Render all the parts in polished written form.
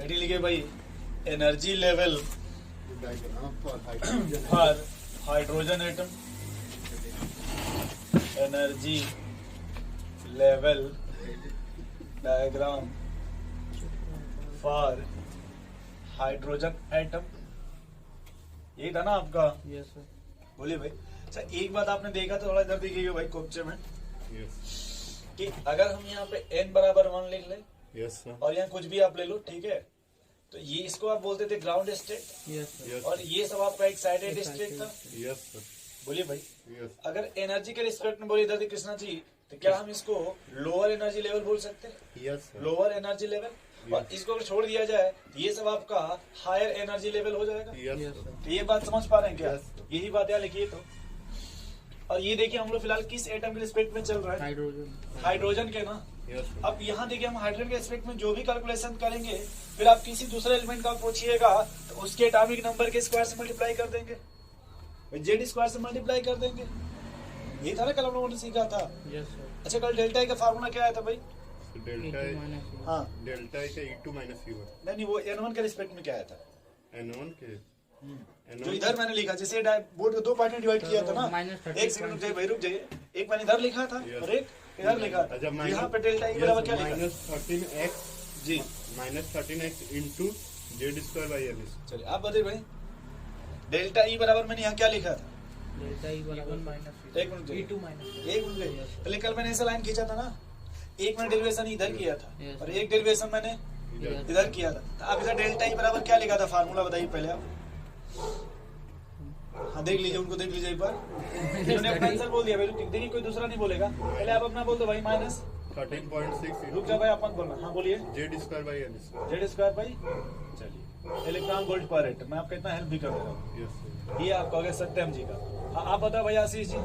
Heading लिखे भाई energy level for hydrogen atom, energy level diagram for hydrogen atom. यही था ना आपका? Yes sir. बोलिए भाई। अच्छा एक बात आपने देखा तो थोड़ा इधर देखिएगा भाई क्वेश्चन में कि अगर हम यहाँ पे n बराबर 1 लिख ले यस सर। और यहाँ कुछ भी आप ले लो, ठीक है, तो ये इसको आप बोलते थे ग्राउंड स्टेट, यस सर। और ये सब आपका एक्साइटेड स्टेट था। Yes sir. बोलिए भाई। यस। अगर एनर्जी के रिस्पेक्ट में बोलिए इधर कृष्णा जी, तो क्या हम इसको लोअर एनर्जी लेवल बोल सकते हैं? Yes sir. Lower energy level. और इसको अगर छोड़ दिया जाए तो ये सब आपका हायर एनर्जी लेवल हो जाएगा। Yes sir. तो ये बात समझ पा रहे हैं क्या? Yes, sir. यही बात यहाँ लिखिए तो। और ये देखिए हम लोग फिलहाल किस एटम के रिस्पेक्ट में चल रहा है? हाइड्रोजन। हाइड्रोजन के ना। Yes sir. अब यहाँ देखिए हम हाइड्रोजन के रिस्पेक्ट में जो भी कैलकुलेशन करेंगे, फिर आप किसी दूसरे एलिमेंट का पूछिएगा तो उसके एटॉमिक नंबर के स्क्वायर से मल्टीप्लाई कर देंगे, जेड स्क्वायर से मल्टीप्लाई कर देंगे। यही था ना कल हम लोगों ने सीखा था। Yes sir. अच्छा कल डेल्टा का फार्मूला क्या आया था भाई? डेल्टा हाँ डेल्टा का E2 माइनस E1 नहीं वो N1 के रिस्पेक्ट में क्या आया था? N1 के जो इधर मैंने लिखा, जैसे बोर्ड को दो पार्ट में डिवाइड किया था ना। -30 एक सेकंड रुक जाइए भाई, रुक जाइए। एक मैंने इधर लिखा था Yes. और एक इधर लिखा था। अच्छा यहाँ पे डेल्टा ई बराबर क्या लिखा? -13x जी -13x into Z square by L. चलिए आप बताइए भाई, डेल्टा ई बराबर मैंने यहाँ क्या लिखा था? डेल्टा ई बराबर एक मिनट जाइए। E2 minus. एक मिनट जाइए। पहले कल मैंने ऐसा लाइन खींचा था ना, एक मैंने डेरिवेशन इधर किया था Yes. और एक डेरिवेशन मैंने इधर किया था। तो अब इधर डेल्टा ई बराबर क्या लिखा था? फार्मूला बताइए पहले आप। हाँ देख लीजिए, उनको देख लीजिए एक बार। इन्होंने अपना आंसर बोल दिया भाई, देखिए कोई दूसरा नहीं बोलेगा। पहले आप अपना बोल दो भाई, माइनस 13.6 रुक जाओ भाई, आप मत बोलना। हाँ बोलिए। Z square by L. Z square by, चलिए इलेक्ट्रॉन वोल्ट पर एटम। मैं आपका इतना हेल्प भी कर दे रहा हूँ। Yes sir. ये आपका हो गया सत्यम जी का। हाँ आप बताओ भाई आशीष जी,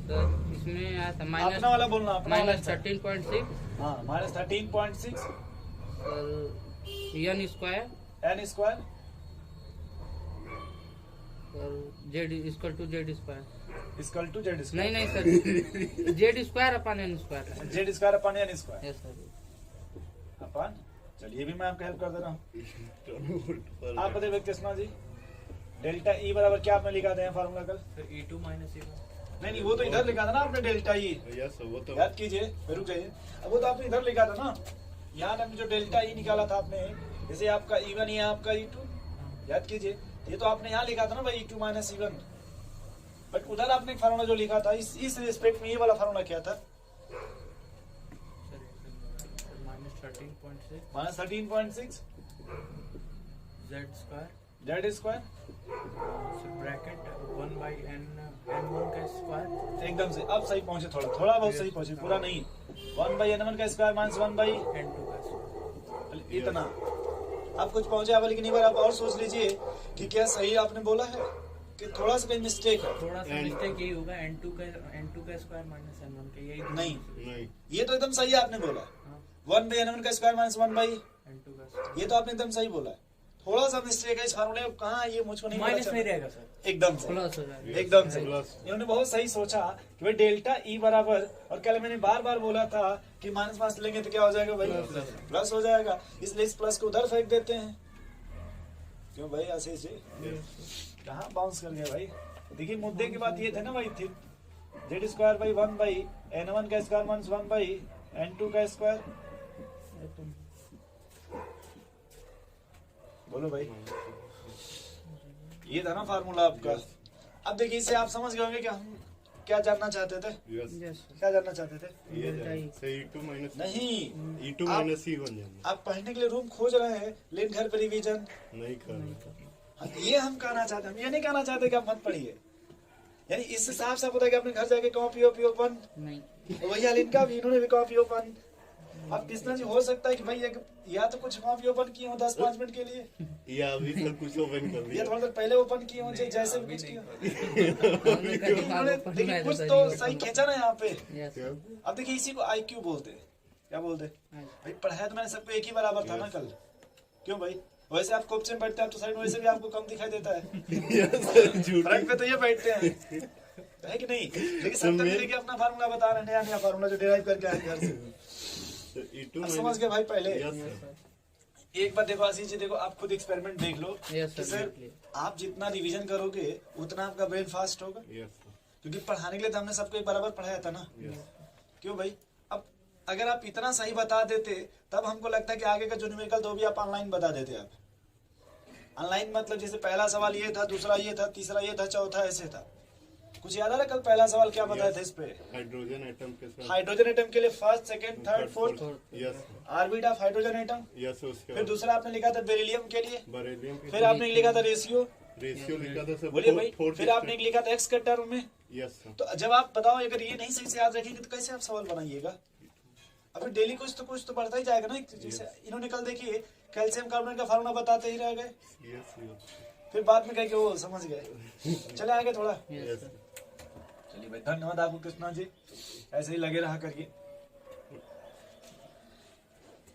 तो इसमें आया था अपना वाला बोलना, अपना वाला आंसर। -13.6 हाँ -13.6 n स्क्वायर एन स्क्वायर और Z equal to Z square. Equal to Z नहीं स्क्वायर। नहीं sir, Z square upon N square. Z square upon N square yes sir. Upon. चलिए ये भी मैं आपको हेल्प कर दे रहा हूँ। आप बताइए कृष्णा जी, डेल्टा ई बराबर क्या आपने लिखा था फार्मूला कल? E2 minus E1। नहीं वो तो इधर लिखा था ना आपने डेल्टा ई। Yes sir. वो तो याद कीजिए, फिर रुक जाइए। अब वो तो आपने इधर लिखा था ना, यहाँ आपने जो डेल्टा ई निकाला था आपने, जैसे आपका E1 ये आपका E2, याद कीजिए। ये तो आपने यहाँ लिखा था ना भाई E2 माइनस E1, बट उधर आपने एक फार्मूला जो लिखा था इस रिस्पेक्ट में, ये वाला फार्मूला क्या था? -13.6 Z square Z square bracket 1/n n1 का स्क्वायर एकदम से। अब सही पहुंचे, थोड़ा बहुत सही पहुंचे, पूरा नहीं। 1/n1 का स्क्वायर माइनस 1/, n2 का स्क्वायर। इतना आप कुछ पहुंचे आप, लेकिन एक बार आप और सोच लीजिए कि क्या सही आपने बोला है कि थोड़ा सा कहीं मिस्टेक है। थोड़ा सा मिस्टेक यही होगा, n2 का स्क्वायर माइनस n1 का, यही नहीं, नहीं। ये तो एकदम सही आपने बोला। 1/n1 का स्क्वायर माइनस 1/, n2 का स्क्वायर ये तो आपने एकदम सही बोला है। थोड़ा सा मिस्टेक है इस फार्मूले में, कहाँ ये मुझको नहीं माइनस पता में चला। रहेगा सर, एकदम से, प्लस हो जाएगा। एकदम से। प्लस। इन्होंने बहुत सही सोचा कि भाई डेल्टा ई बराबर, और कल मैंने बार बार बोला था कि माइनस लेंगे तो क्या हो जाएगा भाई? प्लस हो जाएगा, इसलिए इस प्लस को उधर फेंक देते हैं। क्यों भाई आशीष जी, कहाँ बाउंस कर गया भाई? देखिए मुद्दे की बात ये थे ना भाई, थी जेड स्क्वायर बाई 1/n1 का स्क्वायर माइनस 1/n2 का स्क्वायर। बोलो भाई, ये था ना फार्मूला आपका। अब देखिए इससे आप समझ गए होंगे कि हम क्या जानना चाहते थे? यस। यस क्या जानना चाहते थे? ये से E2 माइनस नहीं, E2 माइनस E1 जानना। आप पढ़ने के लिए रूम खोज रहे हैं, लेकिन घर पर रिवीजन नहीं करना। हाँ, ये हम कहना चाहते हैं। हम ये नहीं कहना चाहते कि आप मत पढ़िए, यानी इससे साफ साफ होता है कि आपने घर जाके कॉपी ओपन, नहीं वही हाल इनका भी, इन्होंने भी कॉपी ओपन। अब कृष्णा जी हो सकता है कि भाई या तो कुछ कॉपी ओपन किए हो 10-5 मिनट के लिए, या अभी तक कुछ ओपन कर या दिया। थोड़ा देर पहले ओपन किए हो, जैसे भी कुछ किए हो। इन्होंने देखिए कुछ तो सही खींचा ना यहाँ पे। यस अब देखिए इसी को IQ बोलते हैं। क्या बोलते हैं भाई? पढ़ाया तो मैंने सबको एक ही बराबर था ना कल। क्यों भाई? वैसे आप कोपचे में बैठते हैं तो साइड वैसे भी आपको कम दिखाई देता है। फ्रंट पे तो ये बैठते हैं, है कि नहीं? लेकिन सब तक देखिए अपना फार्मूला बता रहे हैं, नया नया फार्मूला जो डिराइव करके आए घर से। E2 अब समझ गए भाई पहले? Yes sir. एक बात देखो आशीष जी, देखो आप खुद एक्सपेरिमेंट देख लो Yes, कि sir, सर exactly. आप जितना रिवीजन करोगे उतना आपका ब्रेन फास्ट होगा, यस क्योंकि पढ़ाने के लिए तो हमने सबको एक बराबर पढ़ाया था ना। यस क्यों भाई? अब अगर आप इतना सही बता देते तब हमको लगता है कि आगे का जो न्यूमेरिकल तो भी आप ऑनलाइन बता देते। आप ऑनलाइन मतलब जैसे पहला सवाल ये था, दूसरा ये था, तीसरा ये था, चौथा ऐसे था। कुछ याद आ रहा है कल पहला सवाल क्या बताया था इस पे? हाइड्रोजन एटम के साथ हाइड्रोजन एटम के लिए first, second, third, fourth yes orbit of hydrogen atom. Yes उसके फिर दूसरा आपने लिखा था बेरिलियम के लिए, बेरिलियम फिर आपने लिखा था रेशियो। रेशियो लिखा था सर। बोलिए भाई, फिर आपने लिखा था एक्स के टर्म में। Yes sir. तो जब आप बताओ अगर ये नहीं सही से याद रखेंगे तो कैसे आप सवाल बनाइएगा? अभी डेली कुछ तो बढ़ता ही जाएगा ना। जैसे इन्होंने कल देखिए कैल्शियम कार्बोनेट का फार्मूला बताते ही रह गए, यस फिर बाद में कह के वो समझ गए। चले आगे थोड़ा। यस चलिए भाई, धन्यवाद आपको कृष्णा जी, ऐसे ही लगे रहा करिए।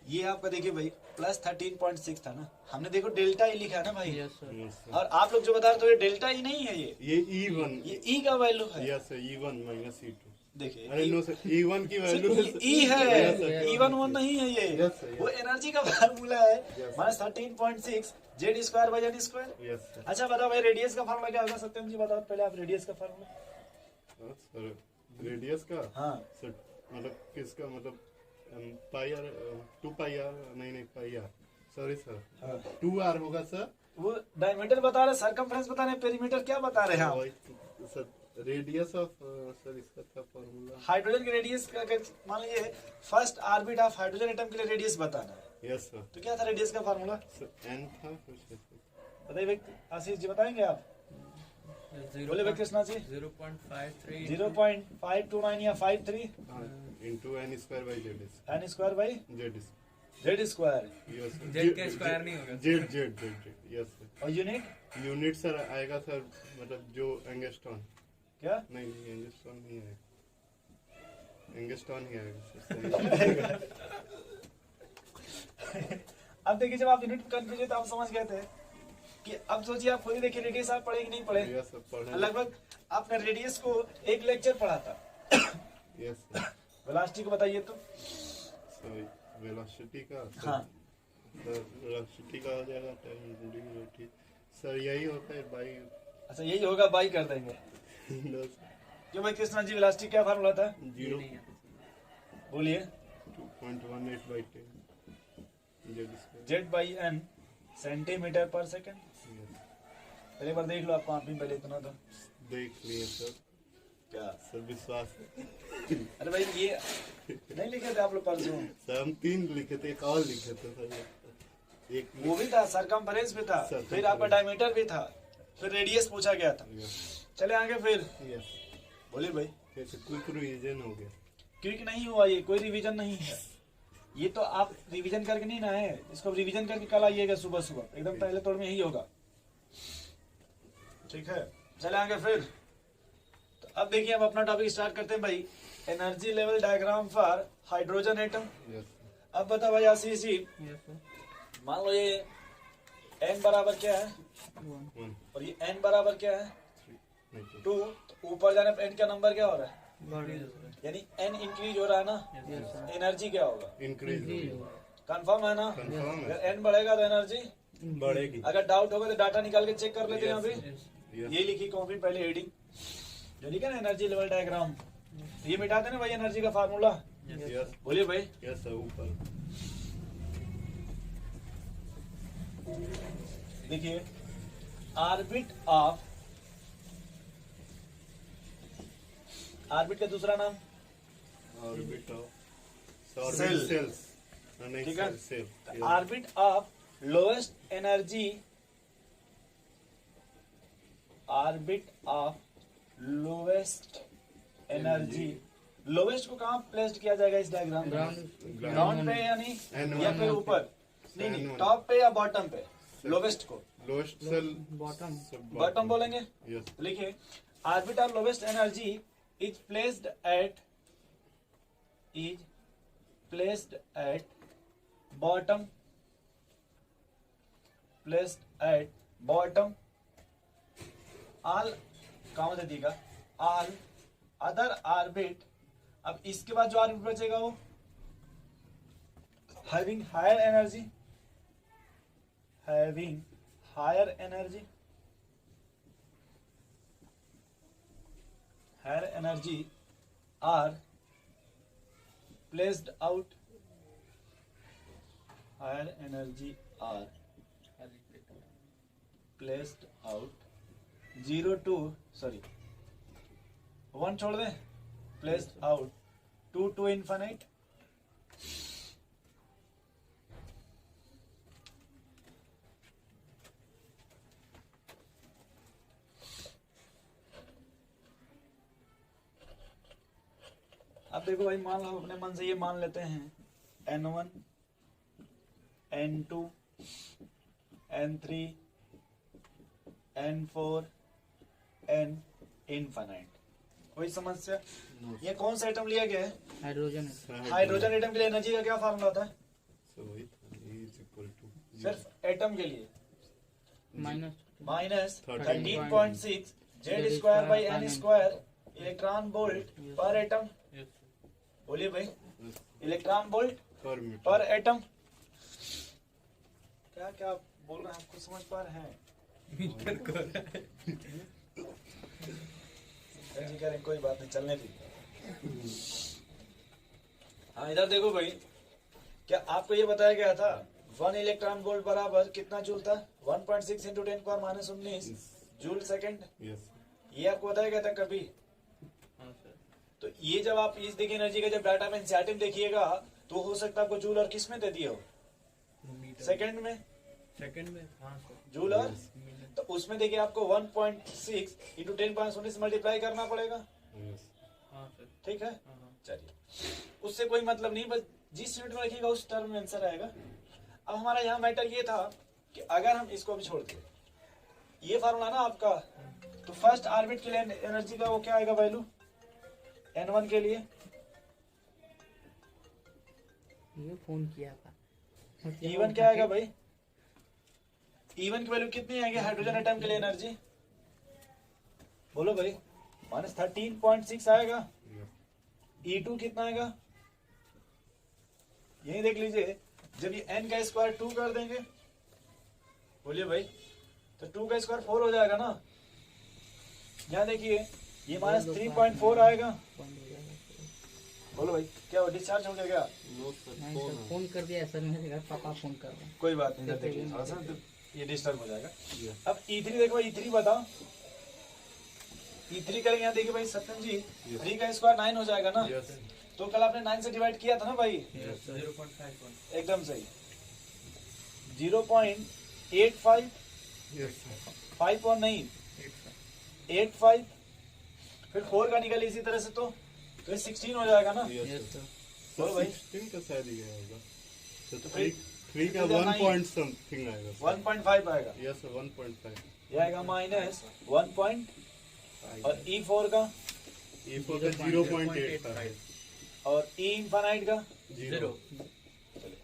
ये आपका देखिए भाई प्लस 13.6 था ना, हमने देखो डेल्टा ई लिखा है ना भाई। Yes, sir. Yes sir. और आप लोग जो बता रहे थे ये डेल्टा ई नहीं है, ये E1 ये ई का वैल्यू है। Yes sir, E1 minus E2। देखिए अरे नो सर, E1 की वैल्यू ई है, Yes, sir. E1 वन नहीं है ये। Yes, sir, yes. वो एनर्जी का फार्मूला है Yes. Minus 13.6 Z square by N square. Yes sir. अच्छा बताओ भाई रेडियस का फार्मूला क्या होगा? सत्यम जी बताओ पहले आप रेडियस का फार्मूला। हाँ, सर रेडियस का हाँ सर मतलब किसका मतलब पाई आर 2 पाई आर नहीं पाई आर सॉरी सर 2R होगा सर। वो डायमीटर बता रहे, सरकमफ्रेंस बता रहे, पेरीमीटर क्या बता रहे हैं आप? वही सर रेडियस ऑफ सर इसका था फॉर्मूला। हाइड्रोजन के रेडियस का अगर मान लीजिए first orbit of hydrogen atom के लिए रेडियस बताना है, यस सर। तो क्या था रेडियस का फार्मूला? सर N था कुछ ऐसे। बताइए भाई, आशीष जी बताएंगे आप? बोले भाई कृष्णा जी। 0.53 0.529 या 53 into N square by Z N square by Z Z square. Yes sir. Z का स्क्वायर नहीं होगा। Z yes sir. और यूनिट यूनिट सर आएगा सर मतलब जो एंगस्ट्रॉन क्या? नहीं एंगस्ट्रॉन नहीं आएगा, एंगस्ट्रॉन ही आएगा सर। अब देखिए जब आप यूनिट कंफ्यूज तो आप समझ गए थे कि अब सोचिए आप खुद ही देखिए रेडियस आप पढ़े कि नहीं पढ़े? यस सर पढ़े। लगभग आपने रेडियस को एक लेक्चर पढ़ा था। Yes sir. वेलोसिटी को बताइए तो। सर वेलोसिटी का हाँ सर वेलोसिटी का हो जाएगा टाइम सर यही होता है बाई। अच्छा यही होगा, बाई कर देंगे। क्यों भाई कृष्णा जी वेलोसिटी क्या फार्मूला था? 0 बोलिए। 2.18 by 10 Z square। Z by N centimetre per second. पहले बार देख लो आप भी पहले इतना था देख लिए सर। क्या? सर विश्वास है। अरे भाई ये नहीं लिखे थे आप लोग परसों? सर हम 3 लिखे थे, एक और लिखे थे सर। एक वो भी था, सरकमफ्रेंस भी था, फिर आपका डायमीटर भी था, फिर रेडियस पूछा गया था। चले आगे फिर। यस बोलिए भाई। कैसे क्विक रिवीजन हो गया? क्योंकि नहीं हुआ, ये कोई रिवीजन नहीं है। ये तो आप रिवीजन करके नहीं ना है, इसको रिवीजन करके कल आइएगा सुबह सुबह, एकदम पहले तौर में यही होगा। ठीक है, चले आगे फिर। तो अब देखिए हम अपना टॉपिक स्टार्ट करते हैं भाई, energy level diagram for hydrogen atom. Yes अब बताओ भाई आशीष जी, Yes, sir. मान लो ये n बराबर क्या है 1 और ये n बराबर क्या है 3 2, तो ऊपर जाने पर n का नंबर क्या हो रहा है? Increase होगा। यानी n इंक्रीज हो रहा है ना, Yes, sir. एनर्जी क्या होगा? इंक्रीज Increase होगा। होगा। कंफर्म है ना? कंफर्म है अगर n बढ़ेगा तो एनर्जी बढ़ेगी। अगर डाउट होगा तो डाटा निकाल के चेक कर लेते हैं अभी। Yes. यस ये लिखी कॉपी पहले हेडिंग जो लिखा ना एनर्जी लेवल डायग्राम, ये मिटा देना भाई एनर्जी का फार्मूला। यस बोलिए भाई। यस सर ऊपर देखिए ऑर्बिट ऑफ, ऑर्बिट का दूसरा नाम ऑर्बिट ऑफ Cell. सेल्स नहीं ठीक है। Shell orbit of lowest energy, orbit of lowest energy. Lowest को कहाँ प्लेस्ड किया जाएगा इस डायग्राम में? Ground. ग्राउंड पे यानी N1 या फिर ऊपर? नहीं N1 टॉप पे या बॉटम पे? लोवेस्ट को लोएस्ट सेल Bottom. बॉटम बोलेंगे। यस लिखिए orbit of lowest energy is placed at bottom, placed at bottom all कहाँ से दिएगा ऑल अदर ऑर्बिट। अब इसके बाद जो ऑर्बिट बचेगा वो having higher energy, having higher energy are placed out. Higher energy are placed out 0 to 1 छोड़ दें, placed out 2 to infinite. अब देखो भाई, मान लो अपने मन से ये मान लेते हैं N1 N2 N3 N4 N infinite. कोई समस्या? ये कौन सा एटम लिया गया है? हाइड्रोजन। हाइड्रोजन एटम के लिए एनर्जी का क्या फार्मूला होता है? E सिर्फ एटम के लिए minus 13.6 Z square by N square electron volt per atom. बोलिए भाई, इलेक्ट्रॉन वोल्ट पर एटम। क्या क्या बोल रहे हैं, आपको समझ पा रहे हैं? मीटर को जी करें, कोई बात नहीं, चलने दी। हाँ इधर देखो भाई, क्या आपको ये बताया गया था 1 इलेक्ट्रॉन वोल्ट बराबर कितना जूल था? 1.6 इंटू 10⁻⁻19 जूल सेकेंड। ये आपको बताया गया था कभी? तो ये जब आप इस देखिए एनर्जी का जब डाटा में एनसीईआरटी में देखिएगा तो हो सकता है आपको जूल और किस में दे दिया हो? सेकंड में। हाँ सर। जूल और तो उसमें देखिए आपको 1.6 इंटू 10⁻19 मल्टीप्लाई करना पड़ेगा। हाँ सर। ठीक है, चलिए उससे कोई मतलब नहीं, बस जिस यूनिट में रखिएगा उस टर्म में आंसर आएगा। अब हमारा यहाँ मैटर ये था कि अगर हम इसको भी छोड़ दें, ये फार्मूला ना आपका, तो फर्स्ट ऑर्बिट के लिए एनर्जी का वो क्या आएगा वैल्यू N1 के लिए? ये फोन किया था। E1 क्या आएगा भाई? E1 की वैल्यू कितनी आएगी हाइड्रोजन एटम के लिए एनर्जी? बोलो भाई, -13.6 आएगा। E2 कितना आएगा? यही देख लीजिए, जब ये n का स्क्वायर 2 कर देंगे, बोलिए भाई, तो 2 का स्क्वायर 4 हो जाएगा ना। यहाँ देखिए ये -3.4 आएगा। बोलो भाई, क्या डिस्चार्ज हो गया क्या? फोन कर दिया सर, मेरे घर पापा फोन कर रहे हैं। कोई बात नहीं, देखिए थोड़ा सा तो ये डिस्टर्ब हो जाएगा। अब E3 देखो, E3 बताओ। E3 करेंगे, यहाँ देखिए भाई सत्यम जी, 3 का स्क्वायर 9 हो जाएगा ना। तो कल आपने 9 से डिवाइड किया था ना भाई? 0.51 एकदम सही। 0.85 5 और नहीं 85, फिर 4 का निकल इसी तरह से, तो 16 हो जाएगा ना। बोलो भाई, 16 का शायद ही होगा। तो फिर 3 का 1 पॉइंट समथिंग आएगा। 1.5 आएगा। यस 1.5। ये आएगा -1 पॉइंट, और E4 का E4 का 0.85 और E इनफाइनाइट का 0।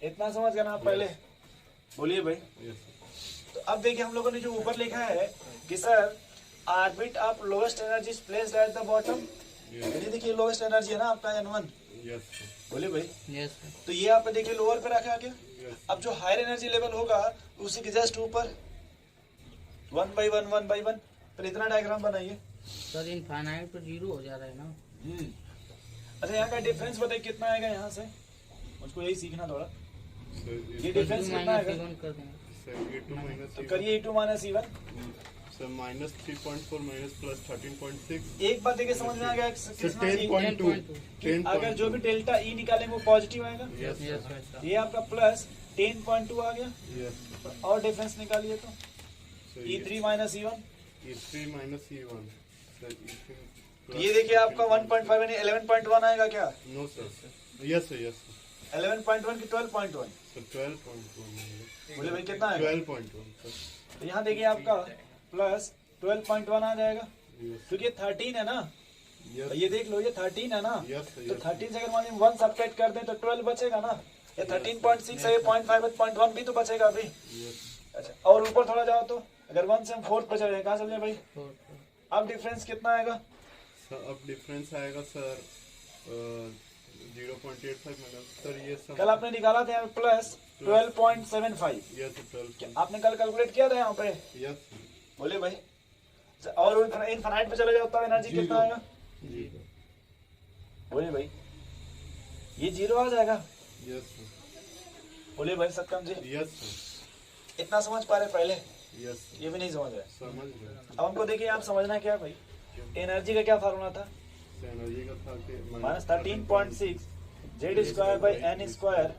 इतना समझ गए ना आप पहले? बोलिए भाई। यस तो अब देखिए हम लोगों ने जो ऊपर लिखा है कि sir orbit of lowest energy is placed at the bottom. ये देखिए लोएस्ट एनर्जी है ना आपका N1। यस बोलिए भाई। यस तो ये आप देखिए लोअर पे रखा गया। अब जो हायर एनर्जी लेवल होगा उसी के जस्ट ऊपर 1 by 1 1 by 1। फिर इतना डायग्राम बनाइए सर। इनफाइनाइट तो 0 हो जा रहा है ना। अच्छा, यहाँ का डिफरेंस बताइए कितना आएगा यहाँ से? मुझको यही सीखना थोड़ा। ये डिफरेंस कितना आएगा? कर देंगे सर E2 माइनस तो करिए E2 - E1। Sir -3.4 minus plus 13.6। एक बात देखिए समझ में आ गया सर कृष्णा जी, 10.2 कि अगर जो भी डेल्टा E निकालेंगे वो पॉजिटिव आएगा। यस ये आपका प्लस 10.2 आ गया। यस और डिफरेंस निकालिए तो E3 - E1। E3 minus E1 sir E3 तो ये देखिए आपका 1.5 यानी 11.1 आएगा क्या? नो सर यस सर 11.1 की 12.1? सर 12.1 बोले भाई कितना आएगा? 12.1 सर। तो यहाँ देखिए आपका प्लस 12.1 आ जाएगा, यस क्योंकि 13 है ना। यस ये देख लो, ये 13 है ना। यस तो 13 से अगर मान लीजिए 1 सब्ट्रैक्ट कर दें तो 12 बचेगा ना। ये 13.6 है, ये 0.5 0.1 भी तो बचेगा अभी। यस अच्छा, और ऊपर थोड़ा जाओ तो अगर 1 से हम 4 बचा रहे, कहाँ चले भाई? अब डिफरेंस कितना आएगा? सर अब डिफरेंस आएगा सर 0.85 मैडम सर ये सब कल आपने निकाला था यहाँ प्लस 12.75। यस 12 आपने कल कैलकुलेट किया था यहाँ पे, यस बोले भाई। और इनफाइनाइट पे चले जाओ तब एनर्जी कितना आएगा, बोले भाई ये 0 आ जाएगा। यस बोले भाई सत्यम जी, यस इतना समझ पा रहे पहले, यस ये भी नहीं समझ रहे। समझ रहे अब हमको देखिए आप समझना क्या है भाई, एनर्जी का क्या फार्मूला था, एनर्जी का था कि -13.6 Z square by N square,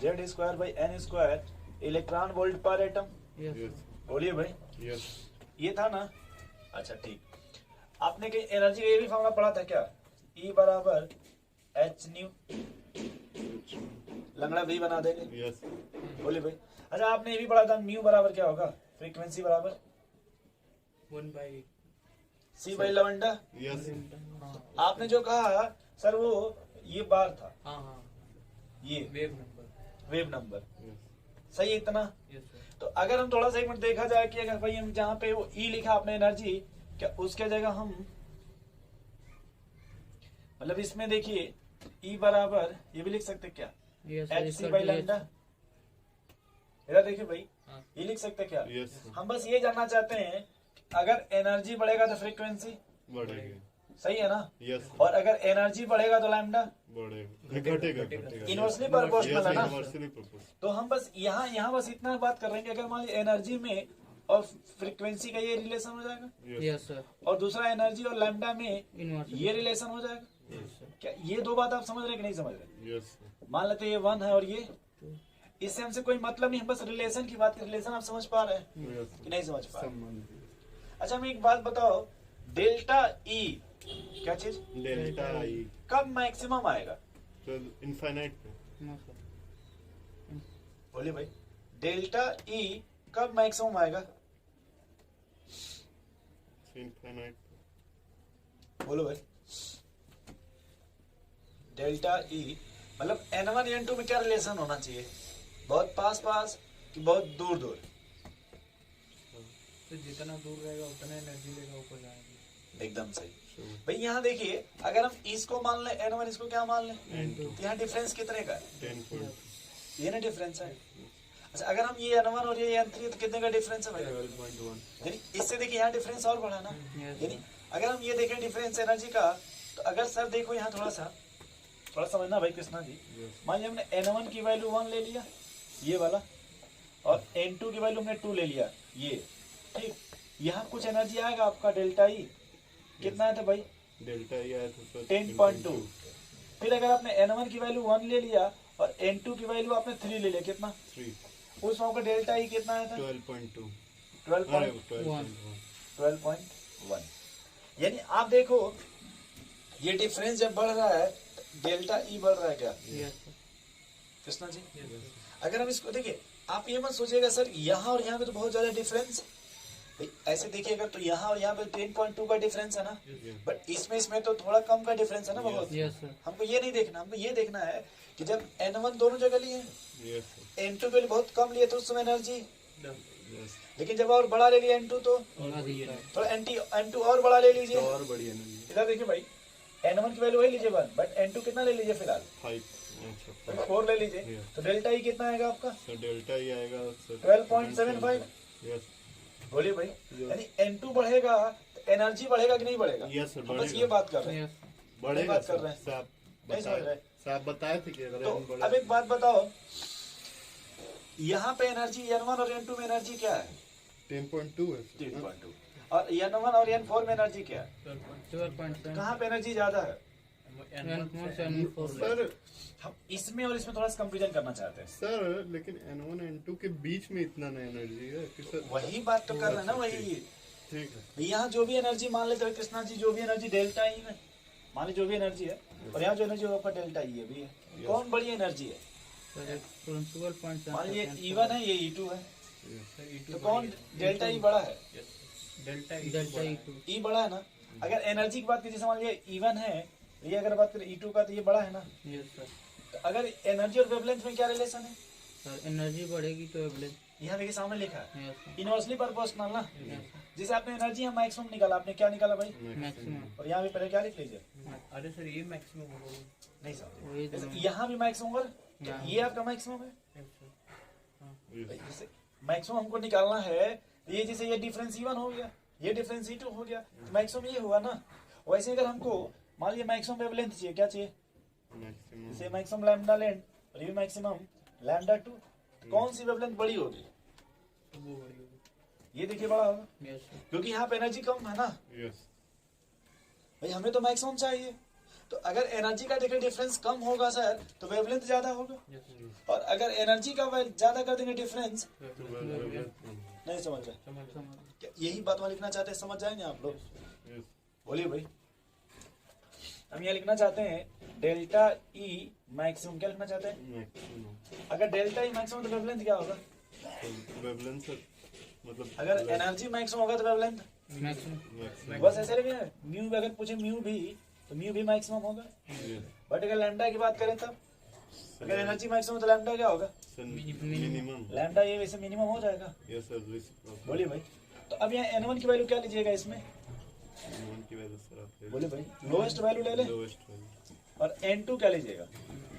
Z square by N square electron volt per atom. Yes बोलिए भाई, यस ये था ना। अच्छा ठीक, आपने कहीं एनर्जी का ये भी फार्मूला पढ़ा था क्या, E बराबर एच न्यू, लंगड़ा भी बना देंगे। यस बोलिए भाई। अच्छा आपने ये भी पढ़ा था म्यू बराबर क्या होगा, फ्रीक्वेंसी बराबर 1/8। C by lambda. यस आपने जो कहा सर वो ये बार था, हाँ ये वेव नंबर। वेव नंबर, सही है इतना। Yes sir. तो अगर हम थोड़ा सा एक मिनट देखा जाए कि अगर भाई हम जहाँ पे वो ई लिखा आपने एनर्जी, क्या उसके जगह हम मतलब इसमें देखिए ई बराबर ये भी लिख सकते क्या, yes H C by lambda. इधर देखिए भाई, हाँ। ये लिख सकते क्या। यस हम बस ये जानना चाहते हैं अगर एनर्जी बढ़ेगा तो फ्रीक्वेंसी, बढ़ेगा सही है ना, यस और अगर एनर्जी बढ़ेगा तो लैम्डा बढ़ेगा घटेगा घटेगा इनवर्सली प्रोपोर्शनल है ना। यूनिवर्सली प्रोपोर्शनल तो हम बस यहाँ बस इतना बात कर रहे हैं कि अगर मान लीजिए एनर्जी में और फ्रीक्वेंसी का ये रिलेशन हो जाएगा, यस सर। और दूसरा एनर्जी और लैम्डा में इनवर्स ये रिलेशन हो जाएगा। क्या ये दो बात आप समझ रहे हैं कि नहीं समझ रहे। यस मान लेते हैं ये 1 है और ये, इससे हमसे कोई मतलब नहीं, हम बस रिलेशन की बात कर, रिलेशन आप समझ पा रहे हैं यस कि नहीं समझ पा रहे। संबंध अच्छा हमें एक बात बताओ, डेल्टा ई क्या चीज डेल्टा आई कब मैक्सिमम आएगा, तो इनफाइनाइट पे बोलिए भाई, डेल्टा ई कब मैक्सिमम आएगा, इनफाइनाइट बोलो भाई। डेल्टा ई मतलब N1 N2 में क्या रिलेशन होना चाहिए, बहुत पास पास कि बहुत दूर दूर। तो जितना दूर रहेगा उतना एनर्जी लेगा, ऊपर जाएगा। एकदम सही भाई। यहाँ देखिए अगर हम इसको मान लें N1, इसको क्या मान लें, तो यहाँ डिफरेंस कितने का है, 10.1 ये ना डिफरेंस है। अच्छा अगर हम ये N1 और ये N3 तो कितने का डिफरेंस है भाई, 12.1 यानी इससे देखिए यहाँ डिफरेंस और बढ़ा ना। Yes, यानी अगर हम ये देखें डिफरेंस एनर्जी का, तो अगर सर देखो यहाँ थोड़ा समझना भाई कृष्णा जी। मान लिया हमने N1 की वैल्यू 1 ले लिया ये वाला, और N2 की वैल्यू हमने 2 ले लिया ये, ठीक। यहाँ कुछ एनर्जी आएगा आपका डेल्टा ई, कितना है था भाई, डेल्टा ई आया था 10.2। फिर अगर आपने N1 की वैल्यू 1 ले लिया और N2 की वैल्यू आपने 3 ले लिया, कितना 3 उस वक्त का डेल्टा ई कितना आया था, 12.2 12.1। यानी आप देखो ये डिफरेंस जब बढ़ रहा है डेल्टा ई बढ़ रहा है क्या यस सर। कृष्णा जी। अगर हम इसको देखिए, आप ये मत सोचिएगा सर यहाँ और यहाँ पे तो बहुत ज्यादा डिफरेंस भाई, ऐसे देखिएगा तो यहाँ और यहाँ पे 10.2 का डिफरेंस है ना, बट इसमें तो थोड़ा कम का डिफरेंस है ना बहुत। Yes sir. हमको ये नहीं देखना, हमको ये देखना है कि जब N1 दोनों जगह लिए, यस N2 के लिए बहुत कम लिए तो उस समय एनर्जी, यस लेकिन जब और बड़ा ले लिया N2 तो थोड़ा N2 और बड़ा ले लीजिए। और बढ़िया नहीं इधर देखिए भाई, N1 की वैल्यू वही लीजिए 1, बट N2 कितना ले लीजिए फिलहाल 5 अच्छा 4 ले लीजिए, तो डेल्टा ई कितना आएगा आपका, सर डेल्टा ई आएगा 12.75। यस बोलिए भाई, यानी N2 बढ़ेगा तो एनर्जी बढ़ेगा कि नहीं बढ़ेगा, यस सर हम बस ये बात कर रहे हैं, यस बढ़ेगा बात कर रहे हैं। साहब नहीं समझ रहे। साहब बताए थे कि अगर तो हम बढ़े अब एक बात बताओ, यहाँ पे एनर्जी N1 और N2 में एनर्जी क्या है, 10.2 है 3.2, और N1 और N4 में एनर्जी क्या है, 12.7 कहाँ पे एनर्जी ज्यादा है। सर हम इसमें और इसमें थोड़ा सा कंपेरिजन करना चाहते हैं। सर लेकिन N1 N2 के बीच में इतना ना एनर्जी है कि सर वही बात तो कर रहे हैं ना, वही ठीक है यहाँ जो भी एनर्जी मान लेते हैं कृष्णा जी, जो भी एनर्जी डेल्टा ई में मान ली जो भी एनर्जी है, और यहाँ जो एनर्जी आपका डेल्टा ई है भी है, कौन बड़ी एनर्जी है, मान लीजिए E1 है ये E2 है, तो कौन डेल्टा ई बड़ा है, डेल्टा ई बड़ा है ना। अगर एनर्जी की बात कीजिए, मान लीजिए E1 है, ये अगर बात करें E2 का तो ये बड़ा है ना। Yes sir. तो अगर एनर्जी और वेवलेंथ में क्या रिलेशन है, सर एनर्जी बढ़ेगी तो वेवलेंथ। यहाँ देखिए सामने लिखा है यस सर। इनवर्सली प्रोपोर्शनल ना। जैसे आपने एनर्जी मैक्सिमम निकाला, आपने क्या निकाला भाई, मैक्सिमम। और यहाँ भी पहले क्या लिख लीजिए, अरे सर ये मैक्सिमम होगा वो। नहीं समझे? वही जैसे दोनों। यहाँ भी मैक्सिमम होगा, यहाँ। ये आपका मैक्सिमम है। Yes, sir. Yes. जैसे मैक्सिमम हमको निकालना है, ये जैसे ये डिफरेंस E1 हो गया, ये डिफरेंस E2 हो गया, तो मैक्सिमम ये हुआ ना। वैसे अगर हमको मान लीजिए मैक्सिमम वेवलेंथ चाहिए, क्या चाहिए? Maximum. जैसे मैक्सिमम लैम्डा लेंथ और ये मैक्सिमम लैम्डा 2, कौन सी वेवलेंथ बड़ी होगी? तो वो बड़ी होगी। ये देखिए बड़ा होगा, Yes, sir. क्योंकि यहाँ पे एनर्जी कम है ना Yes. भाई, हमें तो मैक्सिमम चाहिए। तो अगर एनर्जी का देखिए डिफरेंस कम होगा सर, तो वेवलेंथ ज्यादा होगा, Yes, sir. और अगर एनर्जी का ज्यादा कर देंगे डिफरेंस, तो wavelength. नहीं समझ रहे? समझ। क्या यही बात वहाँ लिखना चाहते हैं? समझ जाएंगे आप लोग? Yes. बोलिए भाई। हम यहाँ लिखना चाहते हैं डेल्टा ई मैक्सिमम, क्या लिखना चाहते हैं? Maximum. अगर डेल्टा ई मैक्सिमम तो वेवलेंथ क्या होगा? तो wavelength सर मतलब अगर एनर्जी मैक्सिमम होगा तो वेवलेंथ, मैक्सिमम। maximum. बस ऐसे लिखे। म्यू अगर पूछे म्यू भी, तो म्यू भी मैक्सिमम होगा। Yes. बट अगर लैम्डा की बात करें तब, अगर एनर्जी मैक्सिमम तो लैम्डा क्या होगा? Sir minimum. लैम्डा ये वैसे मिनिमम हो जाएगा। Yes sir. Reciprocal. बोलिए भाई। तो अब यहाँ N1 की वैल्यू क्या लीजिएगा इसमें? N1 की वैल्यू सर आप ले बोले भाई, लोएस्ट वैल्यू ले ले, lowest value. और N2 क्या लीजिएगा?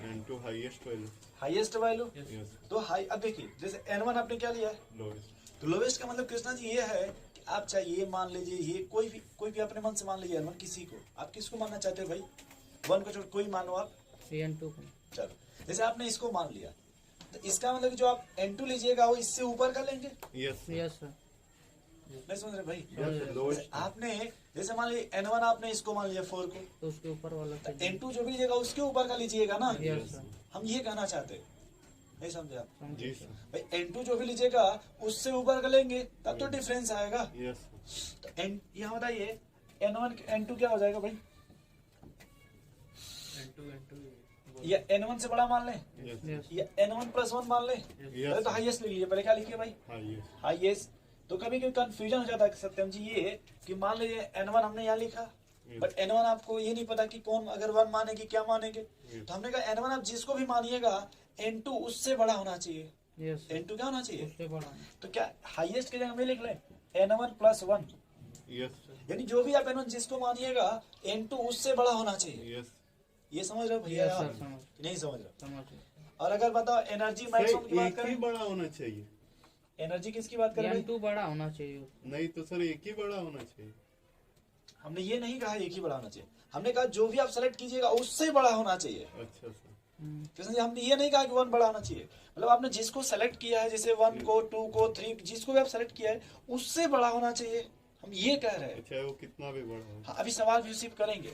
N2 highest value. Highest value. Yes. तो हाई, अब देखिए जैसे N1 आपने क्या लिया है, Lowest. तो लोवेस्ट का मतलब कृष्णा जी ये है कि आप चाहे ये मान लीजिए, ये कोई भी अपने मन से मान लीजिए N1 किसी को, आप किसको मानना चाहते हो भाई? 1 को छोड़ कोई मान लो आप, N2 को। चलो जैसे आपने इसको मान लिया, तो इसका मतलब कि जो आप N2 लीजिएगा वो इससे ऊपर का लेंगे। Yes. Yes, sir. नहीं समझ रहे भाई? Yes. जैसे Lowest. आपने जैसे मान लीजिए N1 आपने इसको मान लिया 4 को, तो उसके ऊपर वाला तो चाहिए। N2 जो भी लीजिएगा उसके ऊपर का लीजिएगा ना। Yes, sir. हम ये कहना चाहते हैं, नहीं समझे आप? जी सर. भाई N2 जो भी लीजिएगा उससे ऊपर का लेंगे तब तो डिफरेंस आएगा। Yes. तो N यहाँ बताइए N1 N2 क्या हो जाएगा भाई? N2 या N1 से बड़ा मान लें, Yes. Yes. या N1 प्लस 1 मान लें। Yes. पहले तो हाईएस्ट ले लीजिए, पहले क्या लिखिए भाई? Highest. हाईएस्ट। तो कभी कभी कंफ्यूजन हो जाता है सत्यम जी, ये कि मान लीजिए N1 हमने यहाँ लिखा, बट N1 आपको ये नहीं पता कि कौन अगर 1 मानेगी क्या मानेंगे। तो हमने कहा N1 आप जिसको भी मानिएगा N2 उससे बड़ा होना चाहिए। Yes, sir. N2 क्या होना चाहिए? उससे बड़ा। तो क्या हाईएस्ट की जगह में लिख लें N1 प्लस 1, Yes. sir. यानी जो भी आप N1 जिसको मानिएगा N2 उससे बड़ा होना चाहिए। Yes. ये समझ रहे हो भैया? Yes, sir. आप? समझ। नहीं समझ रहे? समझ। और अगर बताओ एनर्जी मैक्सिमम की सर बात एक ही करें, बड़ा होना चाहिए. एनर्जी किसकी बात करें भाई? N2 बड़ा होना चाहिए। नहीं तो सर एक ही बड़ा होना चाहिए. हमने ये नहीं कहा एक ही बड़ा होना चाहिए, हमने कहा जो भी आप सेलेक्ट कीजिएगा उससे बड़ा होना चाहिए। अच्छा सर. कृष्ण जी हमने ये नहीं कहा कि 1 बड़ा होना चाहिए, मतलब आपने जिसको सेलेक्ट किया है, जैसे 1 को 2 को 3 जिसको भी आप सेलेक्ट किया है उससे बड़ा होना चाहिए, हम ये कह रहे हैं। चाहे वो कितना भी बड़ा हो. हाँ, अभी सवाल भी रिसीव करेंगे।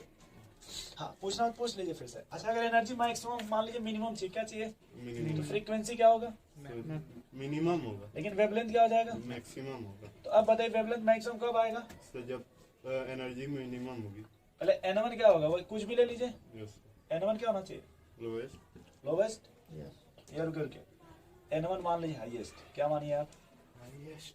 हाँ, पूछना तो पूछ लीजिए फिर से। अच्छा, अगर एनर्जी मैक्सिमम मान लीजिए मिनिमम चाहिए, क्या चाहिए? तो मिनिमम. फ्रीक्वेंसी क्या होगा? मिनिमम होगा. लेकिन वेवलेंथ क्या हो जाएगा? मैक्सिमम होगा. तो अब बताइए वेवलेंथ मैक्सिमम कब आएगा? सर जब एनर्जी मिनिमम होगी. पहले N1 क्या होगा, वो कुछ भी ले लीजिए। यस. N1 क्या होना चाहिए? लोएस्ट. लोवेस्ट। Yes. ये रुक रुके, N1 मान लीजिए हाईएस्ट, क्या मानिए आप? हाईएस्ट.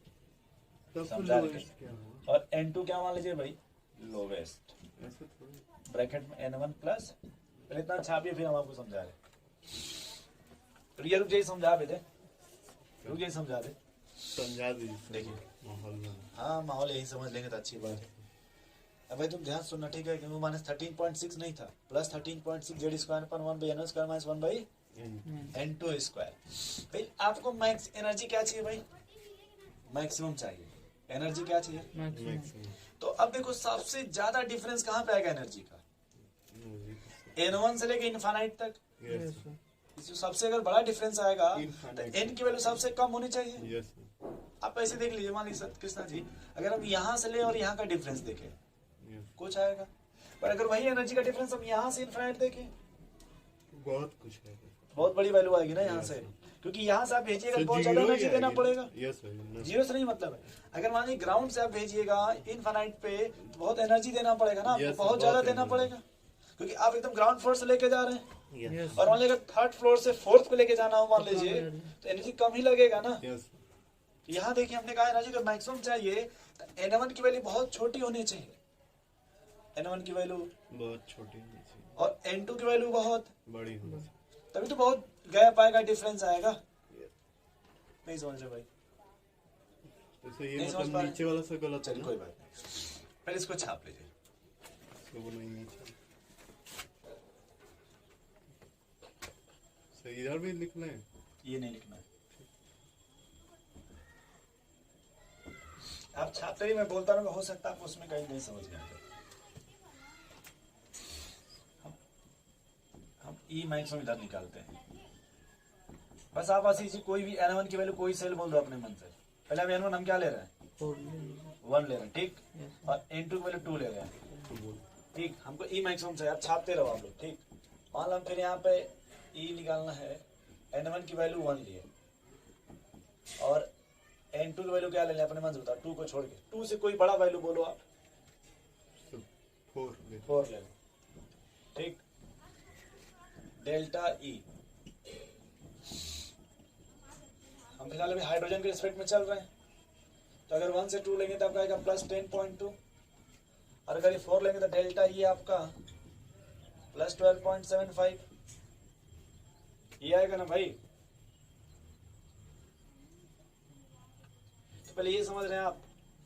तब समझा रहे लोएस्ट क्या होगा? और N2 क्या मान लीजिए भाई? लोवेस्ट। ऐसे थोड़ी. ब्रैकेट में N1 प्लस, पहले इतना छापिए फिर हम आपको समझा रहे। तो ये रुक जाइए, समझा दे, रुक जाइए समझा दे। समझा दीजिए सर. देखिए माहौल में. हाँ, माहौल यही समझ लेंगे तो अच्छी बात है। अब भाई तुम ध्यान सुनना, ठीक है? क्योंकि माइनस 13.6 नहीं था, प्लस 13.6 जेड स्क्वायर पर 1 by N square minus 1 by N2 square. भाई आपको मैक्स एनर्जी क्या चाहिए भाई? मैक्सिमम चाहिए। एनर्जी क्या चाहिए? Maximum. मैक्सिमम. तो अब देखो सबसे ज्यादा डिफरेंस कहाँ पे आएगा एनर्जी का? N1 से लेके इनफाइनाइट तक। Yes, yes. sir. इसमें सबसे अगर बड़ा डिफरेंस आएगा तो Infinite. N की वैल्यू सबसे कम होनी चाहिए। यस. आप ऐसे देख लीजिए, मान लीजिए कृष्णा जी, अगर हम यहाँ से ले और यहाँ का डिफरेंस देखें यस. कुछ आएगा, पर अगर वही एनर्जी का डिफरेंस हम यहाँ से इनफाइनाइट देखें बहुत कुछ है. बहुत बड़ी वैल्यू आएगी ना यहाँ से, क्योंकि यहाँ से आप भेजिएगा तो बहुत ज्यादा एनर्जी देना पड़ेगा। यस. जीरो से नहीं मतलब है, अगर मान लीजिए ग्राउंड से आप भेजिएगा इनफाइनाइट पे तो बहुत एनर्जी देना पड़ेगा ना आपको, Yes, बहुत ज्यादा बहुत देना energy. पड़ेगा, क्योंकि आप एकदम ग्राउंड फ्लोर से लेके जा रहे हैं। Yes. और मान लीजिए अगर 3rd फ्लोर से 4th पे लेके जाना हो मान तो लीजिए, कम तो एनर्जी कम ही लगेगा ना। यस. यहाँ देखिए हमने कहा एनर्जी का मैक्सिमम चाहिए तो N1 की वैल्यू बहुत छोटी होनी चाहिए, N1 की वैल्यू, बहुत छोटी होनी चाहिए. और N2 की वैल्यू बहुत, बड़ी होनी चाहिए. तभी तो बहुत गैप आएगा, डिफरेंस आएगा। नहीं समझ रहे भाई? जैसे ये नहीं समझ मतलब पा रहे? नीचे वाला सा गलत है चलिए ना. कोई बात नहीं, पहले इसको छाप लीजिए। इसको वो नहीं नीचे. अच्छा इधर भी लिख लें। ये नहीं लिखना है। आप छापते ही मैं बोलता रहूंगा, हो सकता है आप उसमें कहीं नहीं समझ गए। हम ई मैक्सिमम इधर निकालते हैं। बस आप ऐसी कोई भी n1 की वैल्यू कोई सेल बोल दो अपने मन से। पहले अब n1 हम क्या ले रहे हैं? 1 ले रहे हैं, ठीक। और n2 की वैल्यू 2 ले रहे हैं, ठीक। हमको ई मैक्सिमम चाहिए, आप छापते रहो आप लोग, ठीक। मान लो फिर यहाँ पे ई निकालना है, n1 की वैल्यू 1 लिए और n2 की वैल्यू क्या ले लें अपने मन से बताओ, 2 को छोड़ के। 2 से कोई बड़ा वैल्यू बोलो आप। 4 ले लो, ठीक। डेल्टा ई हम फिलहाल अभी हाइड्रोजन के रिस्पेक्ट में चल रहे हैं, तो अगर 1 से 2 लेंगे तो आपका आएगा प्लस 10.2, और अगर ये 4 लेंगे तो डेल्टा ई आपका प्लस 12.75। ये आएगा ना भाई। तो पहले ये समझ रहे हैं आप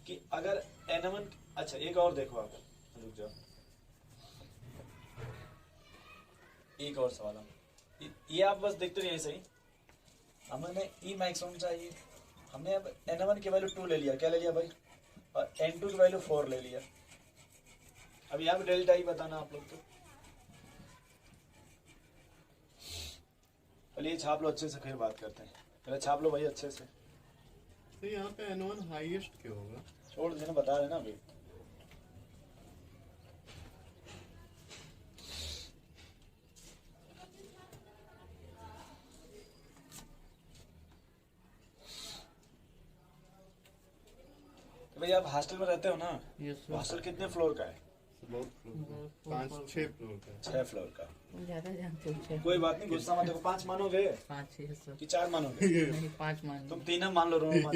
कि अगर n1, अच्छा एक और देखो आप, रुक जाओ, एक और सवाल हम ये आप बस देखते रहिए सही। हमें ई मैक्सिमम चाहिए, हमने अब n1 की वैल्यू 2 ले लिया, क्या ले लिया भाई, और n2 की वैल्यू 4 ले लिया। अब यहाँ पे डेल्टा ई बताना आप लोग। तो पहले ये छाप लो अच्छे से, फिर बात करते हैं। पहले छाप लो भाई अच्छे से। तो यहाँ पे n1 हाईएस्ट क्यों होगा? छोड़ देना, बता रहे ना अभी। तो भाई आप हॉस्टल में रहते हो ना? हॉस्टल कितने फ्लोर का है? बहुत फ्लोर, 5-6 फ्लोर का। 6 फ्लोर का। ज्यादा जानते हो? कोई बात नहीं, गुस्सा मत देखो। 5 मानोगे 5-6 कि 4 मानोगे? नहीं 5 मान। तुम 3 मान लो, रूम मान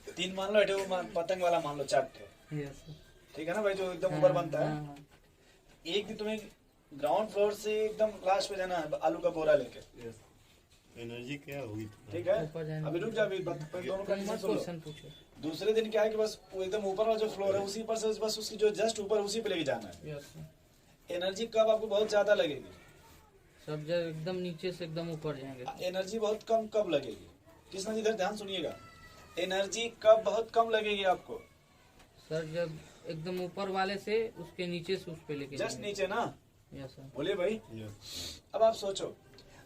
3 मान लो, वो पतंग वाला मान लो 4 ठे, ठीक है ना भाई, जो एकदम ऊपर बनता है। एक दिन तुम्हें ग्राउंड फ्लोर से एकदम लास्ट पे जाना है आलू का बोरा लेके। एनर्जी क्या होगी? ठीक है, अभी रुक जा, अभी दोनों कंडीशन सुन लो। क्वेश्चन पूछो। दूसरे दिन क्या है कि बस वो एकदम ऊपर वाला जो फ्लोर है उसी पर से बस उसकी जो जस्ट ऊपर उसी पे लेके जाना है। एनर्जी कब आपको बहुत ज्यादा लगेगी? सब जब एकदम नीचे से एकदम ऊपर जाएंगे। एनर्जी बहुत कम कब लगेगी? कृष्णा जी इधर ध्यान सुनिएगा, एनर्जी कब बहुत कम लगेगी आपको? सर जब एकदम ऊपर वाले से उसके नीचे से उस पे लेके जस्ट नीचे ना? Yes sir. बोले भाई। अब आप सोचो,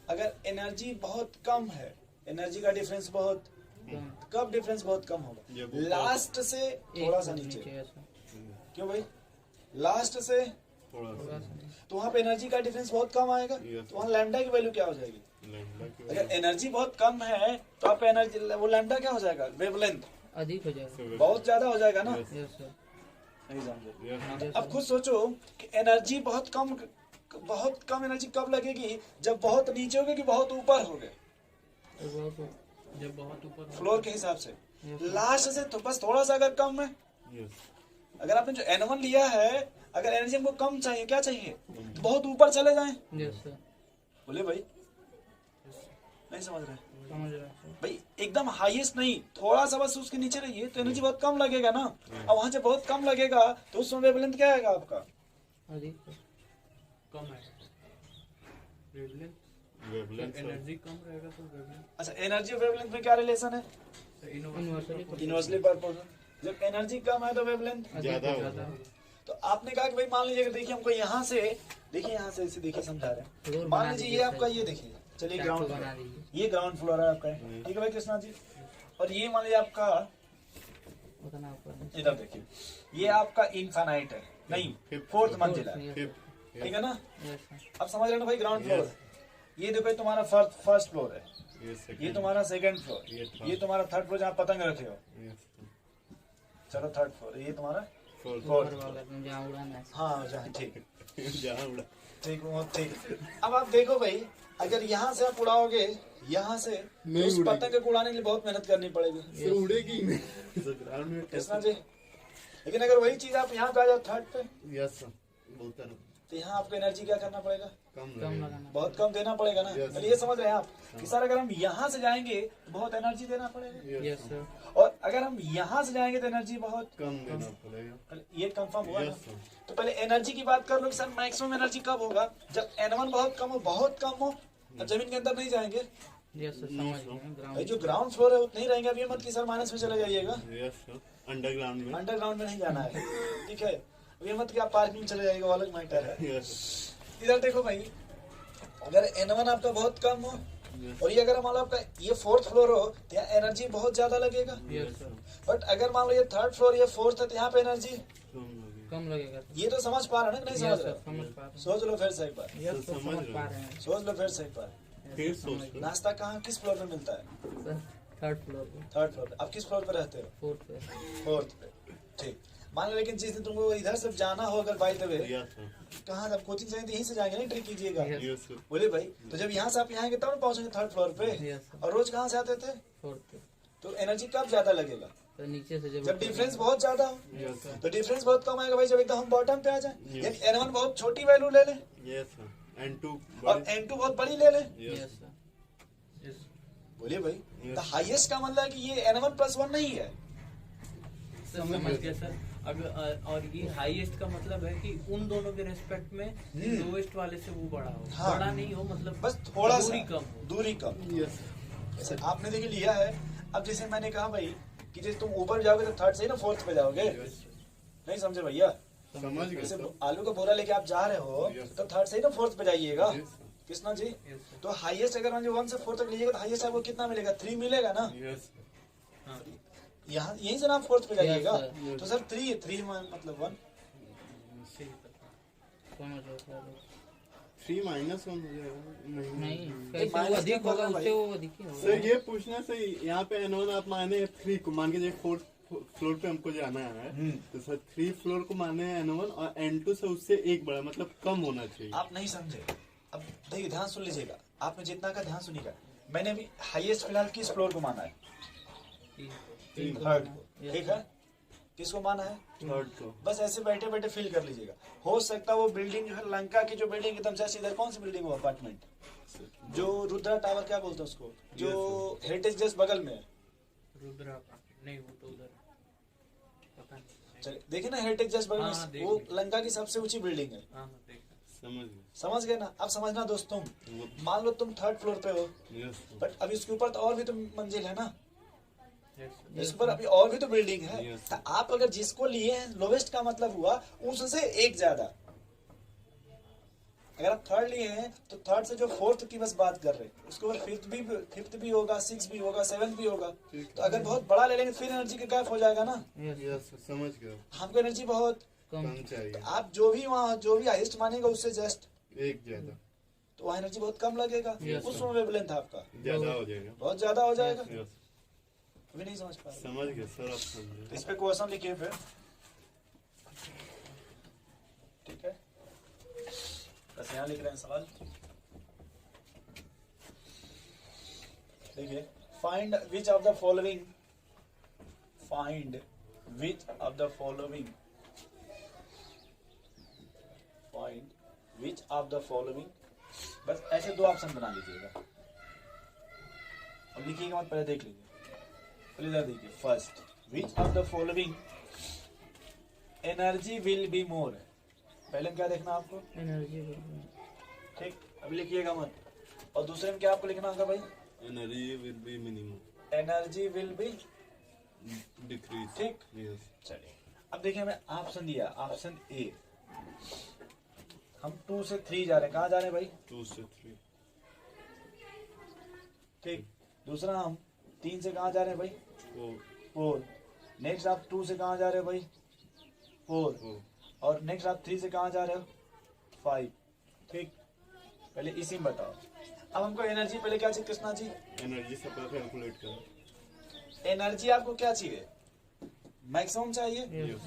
अगर एनर्जी बहुत कम है, एनर्जी का डिफरेंस बहुत कब डिफरेंस बहुत कम होगा? लास्ट से थोड़ा सा नीचे। क्यों भाई? लास्ट से थोड़ा सा, तो वहाँ पे एनर्जी का डिफरेंस बहुत कम आएगा। तो वहाँ लैम्डा की वैल्यू क्या हो जाएगी? अगर एनर्जी बहुत कम है तो आपका एनर्जी वो लैम्डा क्या हो जाएगा? वेवलेंथ अधिक हो जाएगा, बहुत ज्यादा हो जाएगा ना? Yes sir. नहीं समझे? अब खुद सोचो कि एनर्जी बहुत कम एनर्जी कब लगेगी? जब बहुत नीचे होगे कि बहुत ऊपर होगे? जब बहुत ऊपर फ्लोर के हिसाब से लास्ट से तो बस थोड़ा सा अगर कम है। अगर आपने जो n1 लिया है, अगर एनर्जी हमको कम चाहिए, क्या चाहिए? तो बहुत ऊपर चले जाएं। Yes sir. बोले भाई, नहीं समझ रहे? समझ रहा हूं भाई एकदम हाईएस्ट नहीं, थोड़ा सा बस उसके नीचे रहिए तो एनर्जी बहुत कम लगेगा ना। अब वहां से बहुत कम लगेगा तो उस समय वेवलेंथ क्या आएगा आपका? अधिक कम है वेवलेंथ एनर्जी कम रहेगा तो वेवलेंथ। अच्छा, एनर्जी और वेवलेंथ में क्या रिलेशन है? Universally inversely proportional. जब एनर्जी कम है तो वेवलेंथ ज्यादा होगा। तो आपने कहा कि भाई मान लीजिए, देखिए हमको यहाँ से, देखिए यहाँ से इसे देखिए, समझा रहे हैं। मान लीजिए ये आपका, ये देखिए, चलिए ग्राउंड फ्लोर, ये ग्राउंड फ्लोर है आपका, ठीक है भाई कृष्णा जी। और ये मान लीजिए आपका, इधर देखिए, ये आपका इनफाइनाइट है, नहीं 4th मंजिला है, ठीक है ना? अब समझ रहे हो भाई, ग्राउंड फ्लोर। ये देखो तुम्हारा फर्स्ट फ्लोर है, ये तुम्हारा 2nd फ्लोर, ये तुम्हारा 3rd फ्लोर जहाँ पतंग रखे हो। चलो 3rd फ्लोर, ये तुम्हारा 4th। हाँ जहाँ, ठीक जहाँ उड़ा ठीक वो ठीक। अब आप देखो भाई, अगर यहाँ से आप उड़ाओगे, यहाँ से तो उस पतंग को उड़ाने के लिए बहुत मेहनत करनी पड़ेगी, उड़ेगी नहीं। कृष्णा जी। लेकिन अगर वही चीज आप यहाँ पे आ जाओ 3rd पे, यस बोलता रहो, तो यहाँ आपको एनर्जी क्या करना पड़ेगा? कम लगाना, बहुत कम देना पड़ेगा ना। Yes. पहले ये समझ रहे हैं आप कि सर अगर हम यहाँ से जाएंगे तो बहुत एनर्जी देना पड़ेगा, यस सर। और अगर हम यहाँ से जाएंगे तो एनर्जी बहुत कम देना पड़ेगा। पहले ये कंफर्म हुआ ना? Yes, sir. तो पहले एनर्जी की बात कर लो कि सर मैक्सिमम एनर्जी कब होगा? जब n1 बहुत कम हो, बहुत कम हो, अब जमीन के अंदर नहीं जाएंगे यस सर, समझ गए भाई, ग्राउंड। जो ग्राउंड फ्लोर है वो नहीं रहेंगे। अब ये मत कि सर माइनस में चले जाइएगा, यस सर, अंडरग्राउंड में। अंडरग्राउंड में नहीं जाना है, ठीक है। अब ये मत कि आप पार्किंग में चले जाइएगा, वो अलग मैटर है। यस इधर देखो भाई, अगर N1 आपका बहुत कम हो यस और ये अगर मान लो आपका ये 4th फ्लोर हो तो यहाँ एनर्जी बहुत ज्यादा लगेगा। यस सर, बट अगर मान लो ये 3rd फ्लोर ये 4th है तो यहाँ पे एनर्जी कम लगेगा सर। ये तो समझ पा रहे हैं ना, नहीं समझ यस रहे? सर, समझ पा रहे सोच लो फिर से एक बार, हैं। यस सर, समझ समझ रहे पा हैं। रहे हैं। सोच लो फिर से एक बार। फिर सोच लो। नाश्ता कहाँ किस फ्लोर पे मिलता है? सर 3rd फ्लोर पे, 3rd फ्लोर पे। आप किस फ्लोर पे रहते हो? 4th पे। 4th पे, ठीक। मान लो लेकिन जिस दिन तुमको इधर से जाना हो अगर by the way, yes sir, कहाँ जब कोचिंग जाएंगे यहीं से जाएंगे ना, ट्रिक कीजिएगा। Yes. यस सर, बोले भाई, तो जब यहाँ से आप यहाँ आएंगे तब ना पहुंचेंगे 3rd फ्लोर पे। यस सर, और रोज कहाँ से आते थे? 4th पे। तो एनर्जी कब ज्यादा लगेगा? तो नीचे से जब डिफरेंस बहुत ज्यादा हो। यस सर, तो डिफरेंस बहुत कम आएगा भाई जब एकदम हम बॉटम पे आ जाए। Yes. यानी N1 बहुत छोटी वैल्यू ले लें यस सर, एंड 2 और N2 बहुत बड़ी ले लें। यस यस सर, यस बोलिए भाई, Yes. तो हाईएस्ट का मतलब है कि ये N1 + 1 नहीं है। सर, समझ गया सर। अगर और ये हाईएस्ट का मतलब है कि उन दोनों के रेस्पेक्ट में लोएस्ट वाले से वो बड़ा हो। हाँ। बड़ा नहीं हो, मतलब बस थोड़ा सा दूरी कम हो। दूरी कम। यस जैसे आपने देखिए लिया है, अब जैसे मैंने कहा भाई कि जैसे तुम ऊपर जाओगे तो 3rd से ही ना 4th पे जाओगे, नहीं समझे भैया? समझ गए जैसे सर। आलू का बोरा लेके आप जा रहे हो Yes. तो 3rd से ही ना 4th पे जाइएगा, yes sir, Krishna ji. Yes sir. तो हाईएस्ट अगर मान लो 1 से 4 तक लीजिएगा तो हाईएस्ट आपको कितना मिलेगा? 3 मिलेगा ना। यस सर, हाँ। यहाँ यहीं से ना आप 4th पे जाइएगा। Yes, तो सर 3 है, 3 मतलब 1। सही बता। समझ लो सर। 3 -1 हो जाएगा। नहीं, ये कैसे वो minus अधिक क्या होगा बोल रहा उससे वो अधिक ही होगा। सर ये पूछना सही, यहाँ पे N1 आप माने 3 को, मान के 4th फ्लोर पे हमको जाना है, तो सर 3 फ्लोर को माने N1 और N2 से उससे एक बड़ा, मतलब कम होना चाहिए। आप नहीं समझे। अब देखिए ध्यान सुन लीजिएगा, आपने जितना का ध्यान सुनिएगा। मैंने अभी हाईएस्ट फिलहाल किस फ्लोर को माना है? तीन को 3rd माना। को, Yes, ठीक है। किसको माना है? 3rd को। बस ऐसे बैठे बैठे फील कर लीजिएगा। हो सकता है वो बिल्डिंग जो है लंका की जो बिल्डिंग एकदम जैसे इधर कौन सी बिल्डिंग हो? अपार्टमेंट जो रुद्रा टावर क्या बोलते हैं उसको, जो हेरिटेज जस्ट बगल में है। रुद्रा नहीं, वो तो उधर पता नहीं। चलिए देखिए ना, हेरिटेज जस्ट बगल हाँ, में देख वो लिया। लंका की सबसे ऊंची बिल्डिंग है। हाँ हाँ, देखा। समझ गए। समझ गए ना? अब समझना दोस्तों, वो- मान लो तुम 3rd फ्लोर पे हो, यस सर, बट अभी उसके ऊपर तो और भी तो मंजिल है ना, यस सर। इस पर अभी और भी तो बिल्डिंग है। Yes. तो आप अगर जिसको लिए हैं लोवेस्ट का मतलब हुआ उससे एक ज्यादा। अगर आप 3rd लिए हैं तो 3rd से जो 4th की बस बात कर रहे हैं, उसके ऊपर 5th भी होगा, 6th भी होगा, 7th भी होगा। ठीक। तो अगर बहुत बड़ा ले लेंगे फिर एनर्जी का गैप हो जाएगा ना। Yes, यस सर, समझ गए। हमको एनर्जी बहुत कम। कम चाहिए, तो आप जो भी वहाँ जो भी हाईएस्ट मानेगा उससे जस्ट एक ज्यादा, तो वहाँ एनर्जी बहुत कम लगेगा। Yes, उस sir. समय वेवलेंथ आपका ज्यादा हो जाएगा। बहुत ज्यादा हो जाएगा। यस, अभी नहीं समझ पा रहे। समझ गए सर, आप तो समझे। इस पे क्वेश्चन लिखिए फिर, ठीक है। बस यहाँ लिख रहे हैं सवाल, देखिए। Find which of the following, find which of the following, find which of the following. बस ऐसे 2 ऑप्शन बना लीजिएगा और लिखिएगा मत, पहले देख लीजिए। पहले इधर देखिए, first which of the following energy will be मोर। पहले में क्या देखना आपको, एनर्जी ठीक। अभी लिखिएगा मत। और दूसरे में क्या आपको लिखना होगा भाई? Energy will B minimum, energy will be decrease. ठीक। यस, चलिए अब देखिए, मैं ऑप्शन दिया, ऑप्शन ए। हम 2 से 3 जा रहे हैं, कहाँ जा रहे हैं भाई? 2 से 3, ठीक। दूसरा हम 3 से कहाँ जा रहे हैं भाई? 4, 4। नेक्स्ट आप 2 से कहाँ जा रहे हो भाई? 4। 4, और नेक्स्ट आप 3 से कहाँ जा रहे हो? 5। ठीक। पहले इसी में बताओ। अब हमको एनर्जी पहले क्या चाहिए कृष्णा जी? एनर्जी से पहले कैलकुलेट करो। एनर्जी आपको क्या चाहिए? मैक्सिमम चाहिए। Yes.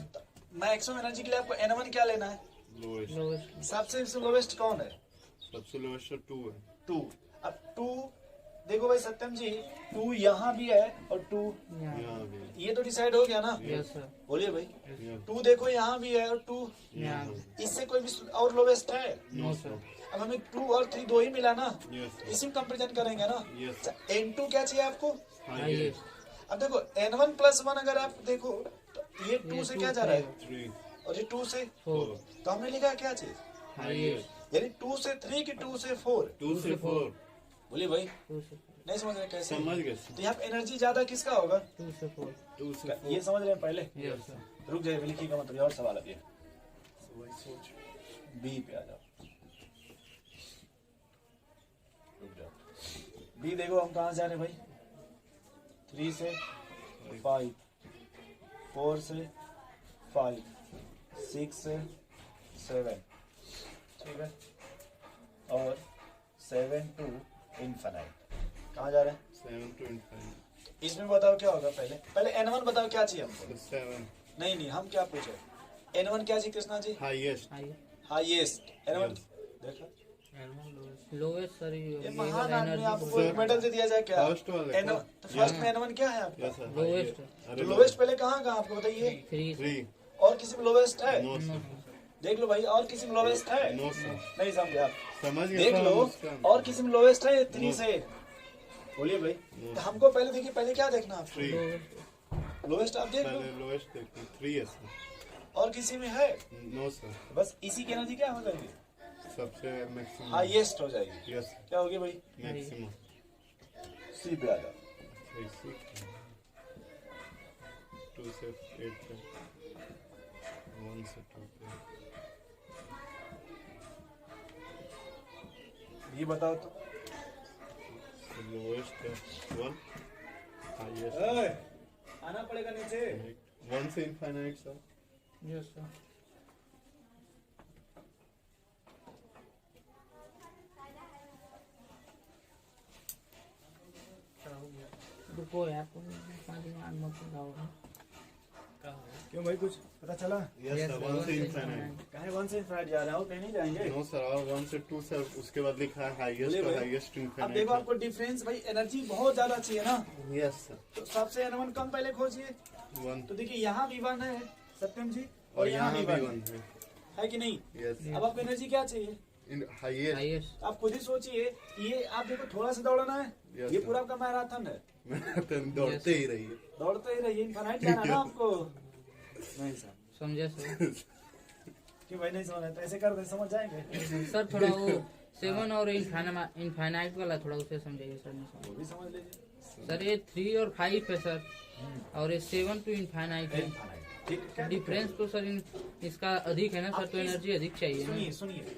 मैक्सिमम एनर्जी के लिए आपको N1 क्या लेना है? Lowest, lowest. सबसे लोवेस्ट कौन है? सबसे लोएस्ट 2 है। 2। अब 2 देखो भाई सत्यम जी, 2 यहाँ भी है और 2 यहाँ भी है। ये तो डिसाइड हो गया ना। Yes sir. बोलिए भाई, यहाँ 2 देखो यहाँ भी है और 2 यहाँ इससे कोई भी और लोवेस्ट है? No sir. अब हमें 2 और 3 दो ही मिला ना, यस, इसी में कंपेरिजन करेंगे ना। यस, N2 क्या चाहिए आपको? हाईएस्ट। अब देखो N1 + 1 अगर आप देखो तो ये 2 से क्या जा रहा है 3, और ये 2 से, 4 तो हमने लिखा क्या चीज? हाईएस्ट। यानी 2 से 3 की 2 से 4। 2 से 4, बोलिए भाई, 2 से नहीं समझ रहे कैसे? समझ गए तो यहाँ पे एनर्जी ज्यादा किसका होगा? 2 से 4। 2 से ये समझ रहे हैं पहले? Yes sir. रुक जाइए, लिखिएगा मतलब और सवाल अभी बी पे आ जाओ। रुक जाओ, बी देखो हम कहाँ जा रहे हैं भाई? 3 से 5, 4 से 5, 6 से 7, ठीक है, और 7 to infinite। कहाँ जा रहे हैं? 7 to infinite। इसमें बताओ क्या होगा? पहले N1 बताओ क्या चाहिए हमको? 7 नहीं हम क्या पूछे? N1 क्या चाहिए Krishna ji? Highest. Highest N1 Yes. देखो, लोएस्ट सर, ये महान आदमी, आपको Sir, मेडल दे दिया जाए क्या? फर्स्ट वाले N1 तो फर्स्ट में N1 क्या है आपका? Yes sir. Lowest। अरे तो लोवेस्ट पहले कहाँ आपको बताइए? 3 3 और किसी में लोवेस्ट है? No sir. देख लो भाई, और किसी में लोवेस्ट है? No sir. नहीं समझे आप? समझ गए देख सर, लो, उसका- और किसी में लोवेस्ट है 3 No. से? बोलिए भाई। No. तो हमको पहले देखिए, पहले क्या देखना आपको? 3 लोवेस्ट आप देख लो, पहले लोएस्ट देखते 3 है सर। और किसी में है? No sir. बस इसी की एनर्जी क्या हो जाएगी? सबसे मैक्सिमम। हाईएस्ट हो जाएगी। यस क्या होगी भाई? मैक्सिमम। सी पे आ जाओ। 2 से 8 पे, 1 से 2 पे। ये बताओ तो। लोएस्ट है 1, हाईएस्ट ओए, आना पड़ेगा नीचे। 1 से इनफाइनाइट सर। Yes sir. रुको यार, तुम दिमाग मत लगाओ। क्यों भाई, कुछ पता चला? यस Yes, सर, sir, 1 से 1 से इनफाइनाइट। कहे 1 से इनफाइनाइट जा रहे हो, कहीं नहीं जाएंगे। नो सर, और 1 से 2 सर, उसके बाद लिखा है हाईएस्ट बोलिए और भाई। हाईएस्ट अब इनफाइनाइट। देखो आपको डिफरेंस भाई, एनर्जी बहुत ज्यादा चाहिए ना, यस सर। तो सबसे N1 कम पहले खोजिए। 1 तो देखिए यहाँ V1 है सत्यम जी, और यहाँ यहाँ भी V1 1 है। है कि नहीं? यस अब आपको एनर्जी क्या चाहिए? हाईएस्ट। हाईएस्ट। आप खुद ही सोचिए, ये आप देखो थोड़ा सा दौड़ना है, Yes, ये sir. पूरा आपका मैराथन है, मैराथन दौड़ते ही रहिए। दौड़ते ही रहिए, इनफाइनाइट जाना है ना आपको। नहीं सर, समझे सर? क्यों भाई नहीं समझ? तो ऐसे कर दे, समझ जाएंगे। सर थोड़ा वो 7 और इनफाइनाइट वाला थोड़ा उसे समझाइए सर। नहीं समझ वो भी समझ लीजिए। सर, ये 3 और 5 है सर, और ये 7 to इनफाइनाइट है। इनफाइनाइट, ठीक है। डिफरेंस तो सर इसका अधिक है ना सर, तो एनर्जी अधिक चाहिए सुनिए ना। सुनिए,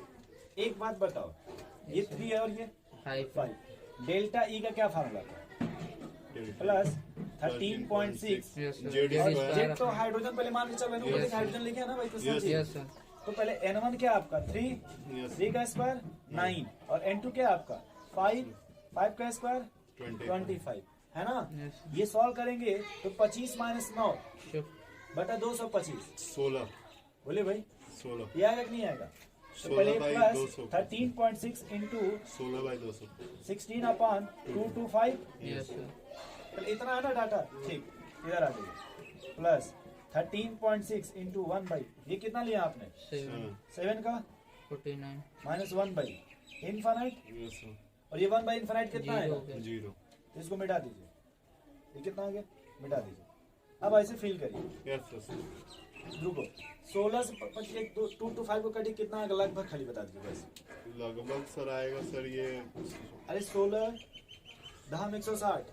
एक बात बताओ, ये 3 है और ये 5 5, डेल्टा ई का क्या फार्मूला था? प्लस 13.6। Yes sir. जेड और स्क्वायर। जेड तो हाइड्रोजन पहले मान के चल रहे Yes. हाइड्रोजन लिखे है ना भाई, Krishna Yes. Ji? Yes sir. तो पहले N1 क्या आपका 3, यस 3 का स्क्वायर 9, और N2 क्या आपका 5, 5 का स्क्वायर 25 है ना? यस ये सॉल्व करेंगे तो 25 माइनस 9 सर। बटा 225। 16 बोले भाई, 16 ये आएगा कि नहीं आएगा? तो 16 पहले by plus 200। 13.6 into 16 by 200। 16 upon 225। Yes sir. पहले इतना है ना डाटा, ठीक, इधर आ जाइए। प्लस 13.6 इंटू 1 बाई, ये कितना लिया आपने? 7 का 49 minus 1 by infinite, yes sir. और ये 1 बाई इनफाइनाइट कितना जीरो आएगा? हो गया। 0 तो इसको मिटा दीजिए। ये कितना आ गया? मिटा दीजिए। अब ऐसे फील करिए, यस सर। रुको, 16 से 2 to 5 को कटी कितना आएगा लगभग, खाली बता दीजिए बस। लगभग सर आएगा सर ये अरे 16 दहम 160,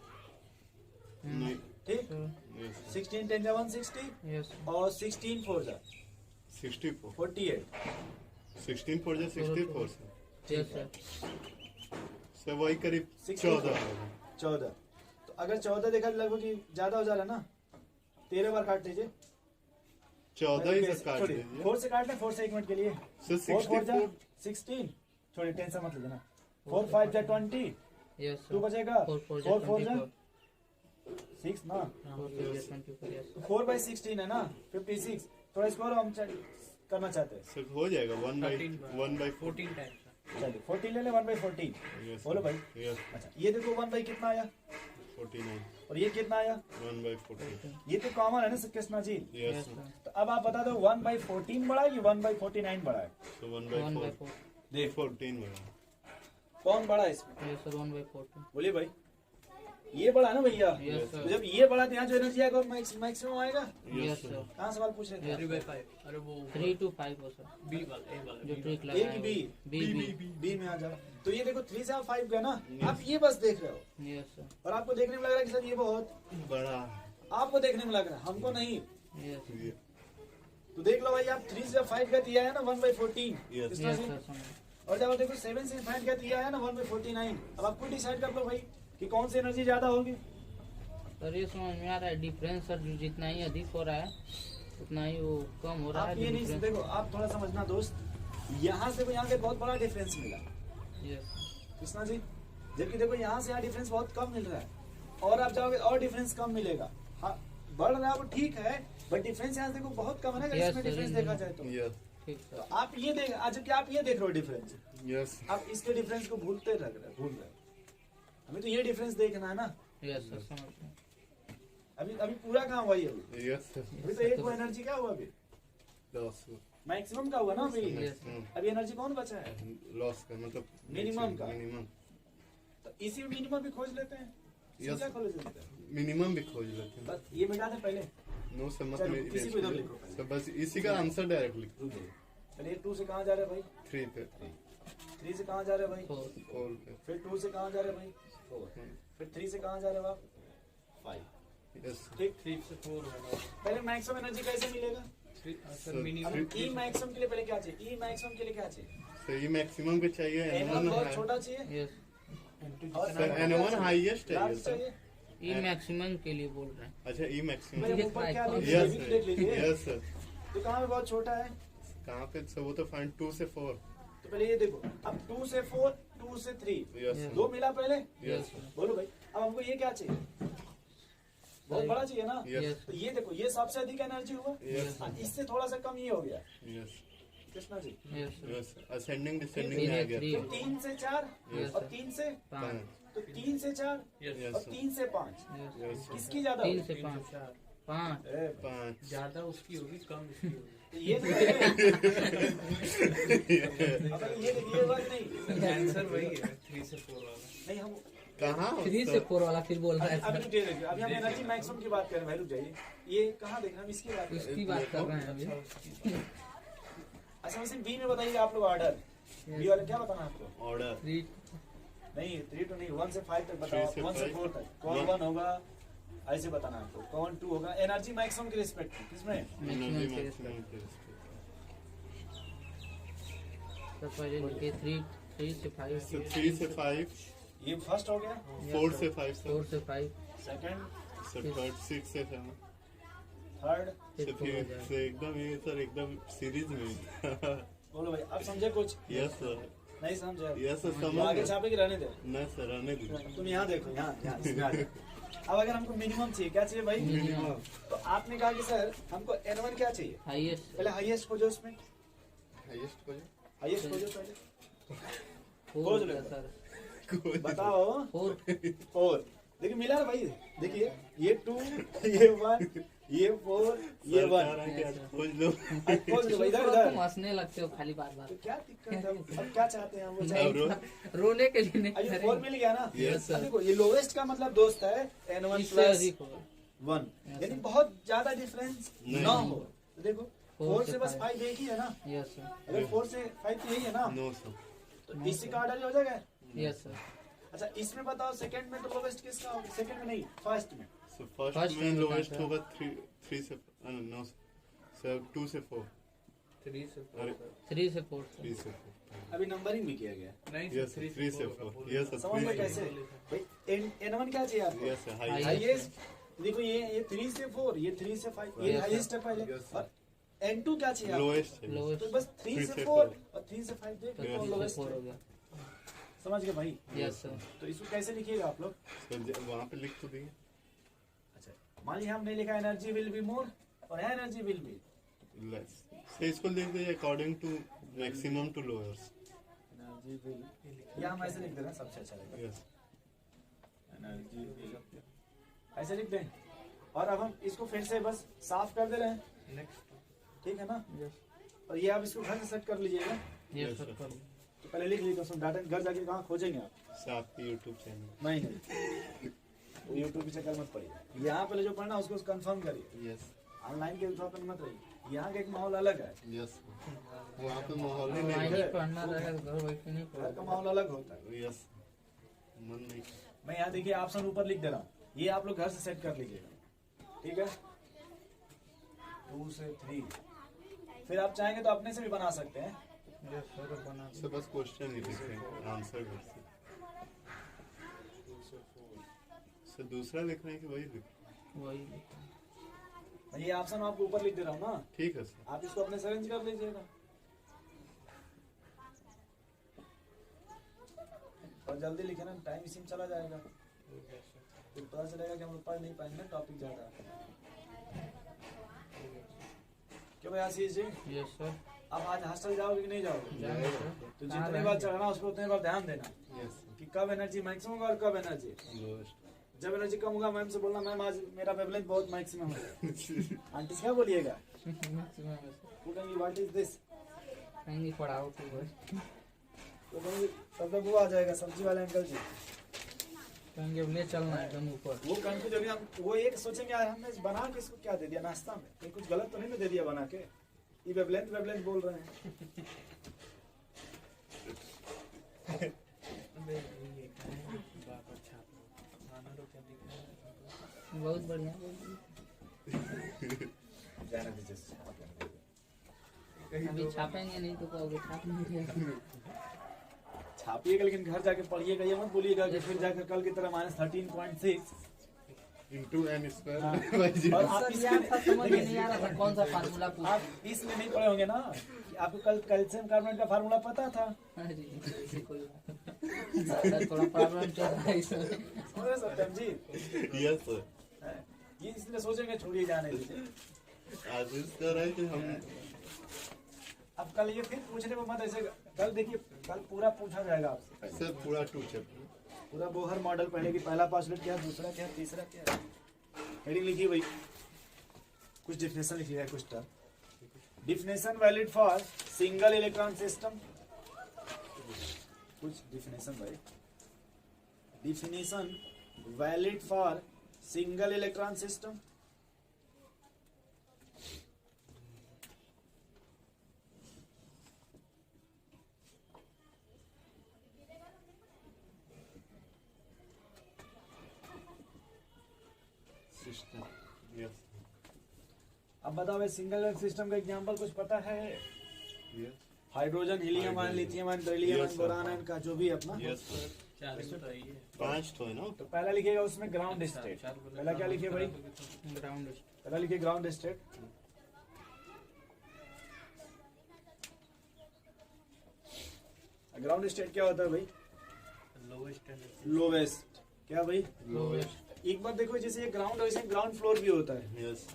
नहीं। ठीक, यस सर। 16 10 जा 160, यस और 16 4 जा 64 48। 16 4 जा 64 सर। Yes sir. सर वही करीब 64 14 होगा। 14, तो अगर 14 देखा लगभग कि ज्यादा हो जा रहा है ना, 13 बार काट लीजिए। 14 ही सर काट छोड़िए, दीजिए 4 से काटना, 4 से 1 मिनट के लिए। सर। 4 4 जा 64 16, छोड़िए टेंशन मत लीजिए ना। 4 5 जा 20, यस 2 सर। बचेगा, 4 4 4 4 जा 6 ना, 24 यस सर। 4 बाई 16 है ना 56। थोड़ा इसको और हम करना चाहते हैं, सर हो जाएगा 1 बाई 14 टाइम्स। चलिए 14 ले ले, 1 बाई 14। यस बोलो भाई। यस अच्छा ये देखो 1 बाई कितना आया, 49 और ये कितना आया? 1 बाई 40 ये तो कॉमन है ना Krishna ji. Yes yes sir. Sir. तो अब आप बता दो 1 बाई 14 बड़ा है कि 1 बाई 49 बड़ा है? सो 1 1 बाई बाई 4 4। देख 14 बड़ा। कौन बड़ा है इसमें? Yes sir. 1 बाई 14। बोलिए भाई, ये बड़ा है ना भैया, Yes, sir. तो जब ये बड़ा तो यहाँ जो एनर्जी आएगा मैक्सिमम आएगा। Yes sir. कहाँ सवाल पूछ रहे थे? 3/5 अरे वो 3 to 5 हो सर, बी वाला ए वाला जो ट्रिक A लगाया की बी बी बी में आ जाओ। तो ये देखो 3 से 5 गया ना, आप ये बस देख रहे हो यस सर, और आपको देखने में लग रहा है कि सर ये बहुत, बड़ा आपको देखने में लग रहा है, हमको नहीं। यस ये तो देख लो भाई, आप 3 से 5 गया तो ये आया ना 1/14, Yes. इतना यस सी। सर समझ। और जब आप देखो 7 से 5 गया तो ये आया ना 1/49। अब आप खुद डिसाइड कर लो भाई कि कौन सी एनर्जी ज्यादा होगी। सर ये समझ में आ रहा है डिफरेंस सर, जो जितना ही अधिक हो रहा है उतना ही वो कम हो रहा आप है ये नहीं difference। देखो, आप थोड़ा समझना दोस्त, यहाँ से यहाँ से बहुत बड़ा डिफरेंस मिला यस कृष्णा जी, जबकि देखो यहाँ से यहाँ डिफरेंस बहुत कम मिल रहा है, और आप जाओगे और डिफरेंस कम मिलेगा। हाँ बढ़ रहा है वो ठीक है, बट डिफरेंस यहाँ से देखो बहुत कम है ना, अगर Yes, इसमें sir, डिफरेंस देखा जाए तो। यस ठीक तो सर। आप ये देख, आज जबकि आप ये देख रहे हो डिफरेंस, यस आप इसके डिफरेंस को भूल रहे हो। हमें तो ये डिफरेंस देखना है ना। यस सर समझ गए। अभी अभी पूरा कहाँ हुआ ये, यस अभी तो एक वो एनर्जी क्या हुआ, अभी लॉस मैक्सिमम का हुआ ना अभी। Yes. अभी एनर्जी कौन बचा है? लॉस का मतलब Minimum का। मिनिमम तो इसी में मिनिमम भी खोज लेते हैं। इसमें Yes. क्या खोज लेते हैं? मिनिमम भी खोज लेते हैं। बस ये मिटा दें पहले। नो सर मत चलो, किसी को इधर लिखो पहले। सर बस इसी का आंसर डायरेक्ट लिख चलिए 2 से कहाँ जा रहे हैं भाई? 3 पे 3 से कहाँ जा रहे हैं भाई? 4 और पे फिर 2 से कहाँ जा रहे हैं भाई? 4। फिर 3 से कहाँ जा रहे हो आप? 5। यस ठीक। 3 से 4 होगा पहले मैक्सिमम एनर्जी कैसे मिलेगा? सर अब मिनिमम ई मैक्सिमम के लिए पहले क्या चाहिए? ई मैक्सिमम के लिए क्या चाहिए? सर ये मैक्सिमम पे चाहिए N1 बहुत N1 छोटा चाहिए यस और सर N1 हाईएस्ट है लार्ज सर। चाहिए। ये मैक्सिमम के लिए बोल रहे हैं। अच्छा ई मैक्सिमम पहले ऊपर क्या Yes, लिखिए, ये यस भी देख लीजिए। यस सर तो कहाँ पे बहुत छोटा है? कहाँ पे सर वो तो फाइन 2 से 4 तो पहले ये देखो, अब 2 से 4, 2 से 3, यस दो मिला पहले। यस बोलो भाई, अब हमको ये क्या चाहिए? बहुत बड़ा चाहिए ना। यस तो ये देखो, ये सबसे अधिक एनर्जी हुआ, यस इससे थोड़ा सा कम ये हो गया। Yes Krishna ji, yes sir. Yes ascending descending में आ गया Three. तो 3 से 4 Yes, और sir. 3 से, 5 तो 3 से 4 यस और 3 से 5, यस यस किसकी ज्यादा 3 होगी? से 5 5 ए, 5 ज्यादा उसकी होगी कम इसकी होगी तो ये तो है। अब ये बात नहीं, आंसर वही है 3 से 4 वाला नहीं हम कहाँ 3 से 4 वाला फिर बोल रहा है अभी सर। रुकिए, देखिए अभी हम एनर्जी मैक्सिमम की बात कर रहे हैं भाई, रुक जाइए। ये कहाँ देख रहे हैं, हम इसकी बात कर रहे हैं। उसकी बात कर रहे हैं अभी। अच्छा वैसे बी में बताइए आप लोग ऑर्डर, बी वाले क्या बताना है आपको? ऑर्डर 3 नहीं 3 to नहीं, 1 से 5 तक बताओ, 3 से 1 से 4 तक कौन One. 1 होगा, ऐसे बताना है आपको, कौन 2 होगा। एनर्जी मैक्सिमम के रिस्पेक्ट में किसमें? मैक्सिमम के respect। तो पहले लिखे 3 से 5 So 3 से 5 ये फर्स्ट हो गया। 4 से 5 सर 4 से 5 सेकंड, सर थर्ड 6 से 7 थर्ड, फिर सर 4 हो फिर जाएगा। से एकदम ये सर एकदम सीरीज में बोलो भाई अब समझे कुछ? यस सर नहीं समझे आप? यस सर तो समझ आगे गए। छापे के रहने दे। नहीं सर रहने दीजिए तुम यहाँ देखो, यहाँ इसमें आ जाओ। अब अगर हमको मिनिमम चाहिए, क्या चाहिए भाई? मिनिमम तो आपने कहा कि सर हमको N1 क्या चाहिए? हाईएस्ट पहले हाईएस्ट खोजो, उसमें हाईएस्ट को हाईएस्ट खोजो पहले, 4 खोज हो लो। गया सर। बताओ। 4 4 देखिए मिला ना भाई, देखिए ये 2, ये 1, ये 4, ये 1। खोज लो खोज लो भाई, इधर तुम इधर। हंसने लगते हो खाली बार बार। तो क्या दिक्कत है? अब क्या चाहते हैं हम? वो नहीं, चाहते रोने के लिए नहीं हैं। ये करेंगे। 4 मिल गया ना। Yes, sir. अब देखो ये लोवेस्ट का मतलब दोस्त है N1 इससे प्लस अधिक होगा 1, Yes, यानी sir. बहुत ज्यादा डिफरेंस नहीं। ना हो। तो देखो 4 4 से से बस 5 एक ही है ना। Yes sir. अगर 4 से 5 तो यही है ना, नो सर तो इसी का ऑर्डर हो जाएगा। Yes sir. अच्छा इसमें बताओ सेकंड में तो लोवेस्ट किसका होगा? सेकंड में नहीं, फर्स्ट में। सो First फर्स्ट में में लोएस्ट बताता है। होगा 3 से नो सर 2 से 4 3 से 4 अरे 3 से 4 सर। 3 से 4 अभी नंबरिंग भी किया गया। नहीं यस 3 से 4 यस सर समझ में 3 कैसे? से भाई N1 क्या चाहिए आपको? Yes sir Highest. हाईएस्ट। देखो ये 3 से 4, ये 3 से 5, ये Yes, हाईएस्ट है पहले। Yes, sir. और N2 क्या चाहिए आपको? लोएस्ट है लोएस्ट तो बस 3 3 से से 4 4 और 3 से 5 देख तो लो 3 लोवेस्ट से 4 हो है। गया। समझ गए भाई? Yes sir. तो इसको कैसे लिखिएगा आप लोग? सर वहाँ पे लिख तो दिए अच्छा मान लीजिए हमने लिखा एनर्जी विल बी मोर और energy will be less sir इसको लिख दीजिए according to maximum to lowers energy will, या हम ऐसे लिख दे रहे हैं, सबसे अच्छा रहेगा। यस एनर्जी विल ऐसे लिख दें। और अब हम इसको फिर से बस साफ कर दे रहे हैं, नेक्स्ट ठीक है ना? यस और ये आप इसको घर से सेट कर लीजिएगा। Yes sir. sir. करो। तो पहले लिख लीजिए, उसमें डाटा घर जाके कहाँ खोजेंगे आप? सर आपके यूट्यूब चैनल नहीं वो यूट्यूब के चक्कर मत पड़िए, यहाँ पहले जो पढ़ना उसको कंफर्म करिए, यस ऑनलाइन के विश्वास मत रहिए। यहाँ का एक माहौल अलग है, यस वहाँ पे माहौल ही ऑनलाइन नहीं ही पढ़ना रहेगा तो घर बैठ के नहीं घर का पढ़ेगा। माहौल अलग होता है। है। यस मन नहीं। मैं यहाँ देखिए ऑप्शन ऊपर लिख दे रहा हूँ, ये आप लोग घर से सेट कर लीजिएगा, ठीक है। 2 से 3, फिर आप चाहेंगे तो अपने से भी बना सकते हैं। यस सर बना से बस क्वेश्चन ही लिखे, आंसर कर से। से दूसरा लिखना है कि वही लिख? वही लिखा। मैं ये ऑप्शन आपको ऊपर लिख दे रहा हूँ ना, ठीक है सर। आप इसको अपने से अरेंज कर लीजिएगा और जल्दी लिखे ना, टाइम इसी में चला जाएगा, फिर पता चलेगा कि हम लोग पढ़ नहीं पाएंगे ना, टॉपिक ज्यादा है। क्यों भाई आशीष जी, यस सर आप आज हॉस्टल जाओगे कि नहीं जाओगे? जाएंगे सर। तो जितने बार चढ़ना उसको उतने बार ध्यान देना यस कि कब एनर्जी मैक्सिमम होगा और कब एनर्जी, लोएस्ट। जब एनर्जी कम होगा मैम से बोलना मैम आज मेरा वेवलेंथ बहुत मैक्सिमम है। आंटी क्या बोलिएगा, मैक्सिमम है सर। बोलेंगी व्हाट इज दिस, कहेंगे पढ़ाओ तो बस। तो कहेंगे तब तक वो आ जाएगा सब्जी वाले अंकल जी, कहेंगे अब ले चलना है एकदम ऊपर। वो कंफ्यूज होंगे, हम वो एक सोचेंगे यार हमने बना के इसको क्या दे दिया नाश्ता में, ये कुछ गलत तो नहीं ना दे दिया बना के, ये वेवलेंथ बोल रहे हैं। बहुत बढ़िया। जाने दीजिए, अभी छापेंगे नहीं तो कहोगे छाप नहीं दिया। छापिएगा लेकिन घर जाके पढ़िएगा, ये मत बोलिएगा कि फिर जाकर कल की तरह -13.6 इंटू एन हाँ। स्क्वायर। और आप सर इसमें यार था समझ में नहीं आ रहा था कौन सा फार्मूला पूछा। आप इसमें नहीं पढ़े होंगे ना कि आपको कल कैल्शियम कार्बोनेट का फार्मूला पता था। अरे ऐसी कोई बात नहीं। सर थोड़ा प्रॉब्लम चल रहा है इसमें। समझ रहे सत्यम जी, यस सर। ये इसलिए सोचेंगे छोड़िए जाने दीजिए। आशीष कह रहा है कि हम अब कल ये फिर पूछने को मत ऐसे, कल देखिए कल पूरा पूछा जाएगा आपसे, सर पूरा 2 चैप्टर पूरा बोहर मॉडल पहले की पहला पासवर्ड क्या, दूसरा क्या, तीसरा क्या, हेडिंग लिखिए भाई, कुछ डिफिनेशन लिखिएगा, कुछ term definition valid for single electron system, कुछ डिफिनेशन भाई, definition valid for single electron system, system. Yes अब बताओ सिंगल सिस्टम का एग्जांपल कुछ पता है? Yes hydrogen, helium ion, lithium ion, beryllium ion, Yes, sir. Boron ion का जो भी अपना, यस सर। 5 तो है ना। तो पहला लिखिएगा उसमें ग्राउंड स्टेट, पहला क्या लिखिए भाई, ग्राउंड पहला लिखिए ग्राउंड स्टेट, ग्राउंड स्टेट क्या होता है भाई, लोवेस्ट, क्या भाई, लोवेस्ट। एक बार देखो जैसे ये ग्राउंड है, वैसे ग्राउंड फ्लोर भी होता है, यस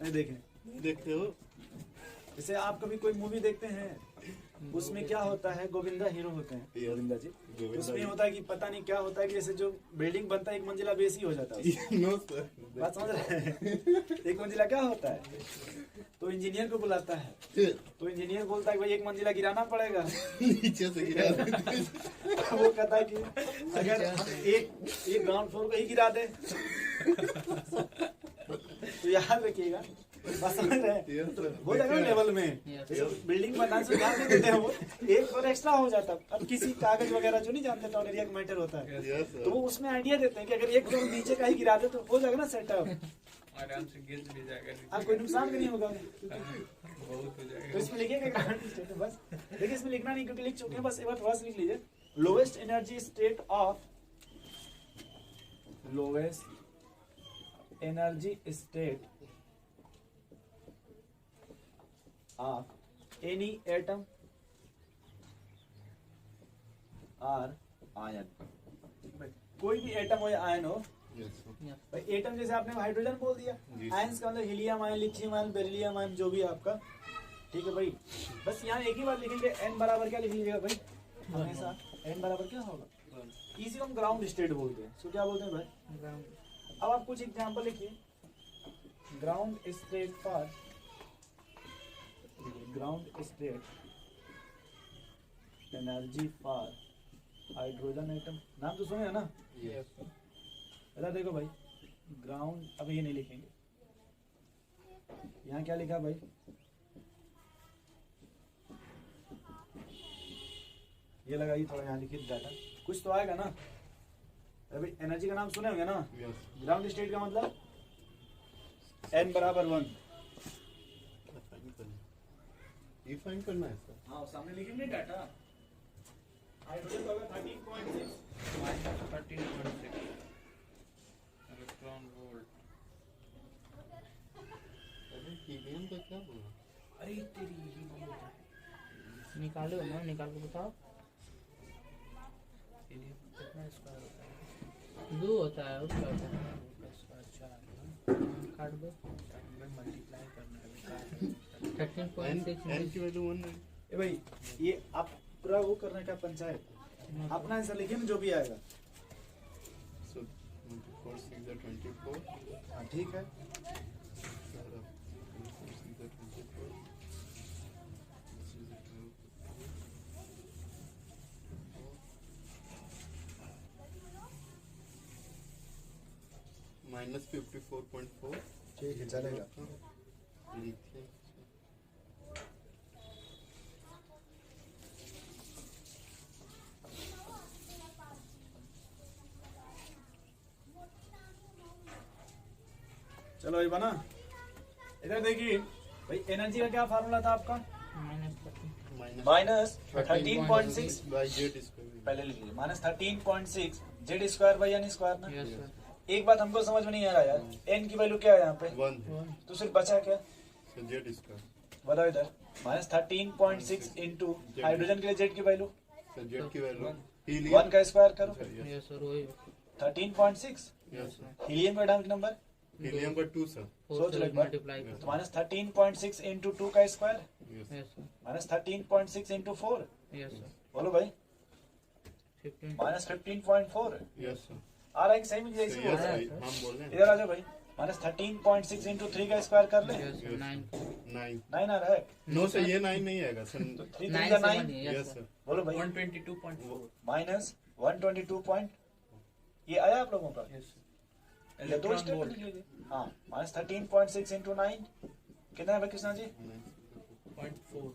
नहीं देखें, नहीं देखते हो। जैसे आप कभी कोई मूवी देखते हैं उसमें क्या होता है, गोविंदा हीरो होते हैं, Yes. गोविंदा जी, गोविंदा उसमें जी। होता है कि पता नहीं क्या होता है कि जैसे जो बिल्डिंग बनता है 1 मंजिला बेसी हो जाता है, नो सर। बात समझ रहे हैं, 1 मंजिला क्या होता है, तो इंजीनियर को बुलाता है, तो इंजीनियर बोलता है कि भाई 1 मंजिला गिराना पड़ेगा, नीचे से गिरा देते। वो कहता है कि अगर हम एक ग्राउंड फ्लोर को ही गिरा दे तो याद रखिएगा, बात समझ रहे हैं, Yes, sir. हो जाएगा लेवल में, Yes. जैसे बिल्डिंग बनाने से ध्यान नहीं देते हैं वो, एक फ्लोर एक्स्ट्रा हो जाता है। अब किसी कागज वगैरह जो नहीं जानते टॉन एरिया का मैटर होता है, यस तो वो सर। उसमें आइडिया देते हैं कि अगर एक फ्लोर नीचे का ही गिरा दे तो हो जाएगा ना सेटअप, आराम से गिर भी जाएगा, अब कोई नुकसान भी नहीं होगा। बहुत हो जाएगा। तो इसमें लिखिएगा ग्राउंड स्टेट, बस देखिए इसमें लिखना नहीं क्योंकि लिख चुके हैं, बस एक बार थोड़ा सा लिख लीजिए, lowest energy state of, lowest energy state of any atom और आयन, कोई भी एटम हो या आयन हो, यस सर। भाई एटम जैसे आपने हाइड्रोजन बोल दिया, जी। आयंस का मतलब helium ion, lithium ion, beryllium ion, जो भी आपका, ठीक है भाई। बस यहाँ एक ही बात लिखेंगे, n बराबर क्या लिख लीजिएगा भाई, हमेशा n बराबर क्या होगा, इसी को हम ग्राउंड स्टेट बोलते हैं, सो क्या बोलते हैं भाई ग्राउंड। अब आप कुछ एग्जांपल लिखिए, ground state for, ground state energy for hydrogen atom, नाम तो सुने है ना, यस इधर देखो भाई, ग्राउंड अब ये नहीं लिखेंगे, यहाँ क्या लिखा भाई, ये लगाइए थोड़ा, यहाँ लिखिए डाटा, कुछ तो आएगा ना। अभी एनर्जी का नाम सुने होंगे ना, यस ग्राउंड स्टेट का मतलब n बराबर 1। ये फाइन करना है सर। हाँ सामने लिखेंगे डाटा। हाइड्रोजन का होगा 13.6, -13.6 इलेक्ट्रॉन वोल्ट। अरे हीलियम का क्या बोला? अरे तेरी यही बोल रहा है। निकालो ना, निकाल के बताओ। हीलियम कितना स्क्वायर होता है? 2 होता है, और क्या होता है? का स्क्वायर 4 ना, काट दो। में मल्टीप्लाई करना है। 13.6 एन की वैल्यू 1 है। ए भाई ये आप पूरा वो करने का पंचायत, अपना आंसर लिखिए ना जो भी आएगा। सो 4 6 24। हाँ ठीक है, -54.4 ठीक है चलेगा। लिथियम चलो भाई बना। इधर देखिए भाई, एनर्जी का क्या फार्मूला था आपका, माइनस 13.6 बाय जेड स्क्वायर। पहले लिख लीजिए, -13.6 Z square by N square ना। Yes sir. एक बात हमको समझ में नहीं आ रहा यार, एन की वैल्यू क्या है यहाँ पे, 1 है। तो सिर्फ बचा क्या, सो जेड स्क्वायर। बताओ इधर, -13.6 इंटू हाइड्रोजन के लिए जेड की वैल्यू सो जेड की वैल्यू 1 हीलियम का स्क्वायर करो, यस सर, वही 13.6। Yes sir. हीलियम का एटॉमिक नंबर हीलियम का 2 सर। सोच लो एक बार। मल्टीप्लाई कर। तो -13.6 इंटू 2 का square, yes yes sir, -13.6 into 4, yes sir. बोलो भाई, 15 -15.4 यस सर। आ रहा है कि सही में जैसे बोल यस रहा है। सर, हम बोल रहे हैं इधर आ जाओ भाई, -13.6 इंटू 3 का स्क्वायर कर ले, यस सर, 9 9। 9 आ रहा है, नो सर, ये 9 नहीं आएगा सर। 3 9 का से 9, बनी, यस यस सर। सर। बोलो भाई, 122.4। -122 पॉइंट, ये आया आप लोगों का, यस या दो स्टेप लिख लीजिए। हाँ -13.6 इंटू 9 कितना है भाई कृष्णा जी, 0.4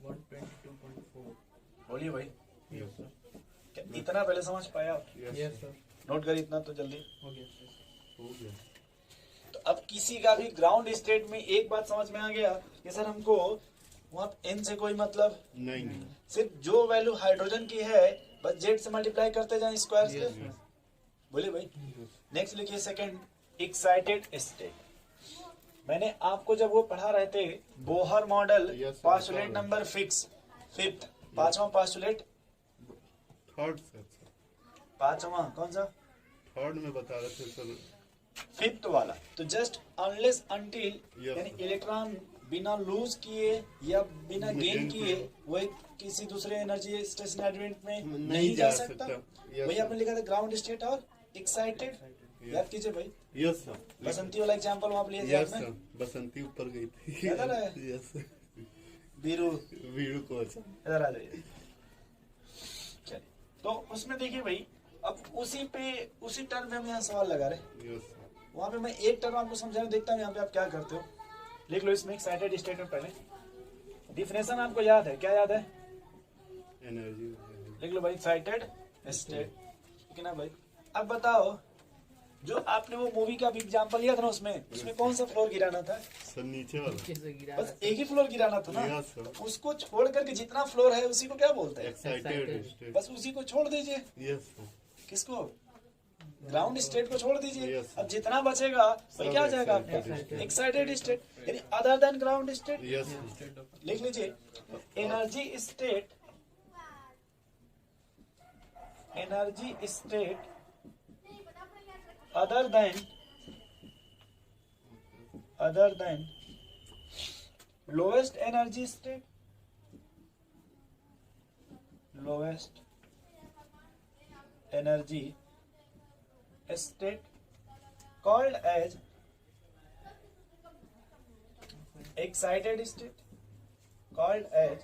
122.4। बोलिए भाई, यस सर। क्या इतना पहले समझ पाया आप? यस सर, नोट करिए इतना तो जल्दी। हो गया सर। हो गया। तो अब किसी का भी ग्राउंड स्टेट में एक बात समझ में आ गया कि सर हमको वहाँ एन से कोई मतलब, नहीं। सिर्फ जो वैल्यू हाइड्रोजन की है बस जेड से मल्टीप्लाई करते जाएं स्क्वायर से। यस बोलिए भाई, नेक्स्ट लिखिए सेकंड, एक्साइटेड स्टेट। मैंने आपको जब वो पढ़ा रहे थे Bohr model, Yes, sir. Postulate number fix, fifth, पांचवा पास्टुलेट, थर्ड सर। पांचवा कौन सा, थर्ड में बता रहे थे सर। फिफ्थ वाला। तो जस्ट अनलेस अंटिल, Yes, यानी sir. इलेक्ट्रॉन बिना लूज किए या बिना गेन Gain किए वो एक किसी दूसरे एनर्जी स्टेशन एलिमेंट में नहीं नहीं जा जा सकता। सकता। Yes, वही sir. आपने लिखा था ग्राउंड स्टेट और एक्साइटेड, Yes. याद कीजिए भाई, यस सर। बसंती वाला एग्जांपल वहां पे लिए थे यस आपने, सर, बसंती ऊपर गई थी। याद आ रहा है? Yes sir. बीरू, वीरू को अच्छा। इधर आ जाइए। चलिए, तो उसमें देखिए भाई, अब उसी पे उसी टर्म में हम यहाँ सवाल लगा रहे, यस सर। वहां पे मैं एक टर्म आपको समझाने देखता हूँ, यहाँ पे आप क्या करते हो। लिख लो इसमें एक्साइटेड स्टेट में पहले डिफिनेशन आपको याद है, क्या याद है, एनर्जी। लिख लो भाई एक्साइटेड स्टेट, ठीक है ना भाई। अब बताओ, जो आपने वो मूवी का भी एग्जांपल लिया था ना, उसमें कौन सा फ्लोर गिराना था, सर नीचे वाला। कैसे गिरा बस एक ही फ्लोर गिराना था ना, यस सर। उसको छोड़ करके जितना फ्लोर है उसी को क्या बोलते हैं, एक्साइटेड स्टेट। बस उसी को छोड़ दीजिए। Yes sir. किसको, ग्राउंड स्टेट को छोड़ दीजिए। Yes, sir. अब जितना बचेगा वही क्या आ जाएगा आपका, Excited. एक्साइटेड स्टेट, यानी other than ground state. Yes sir. लिख लीजिए, energy state, energy state other than lowest energy state, lowest energy state called as excited state, called as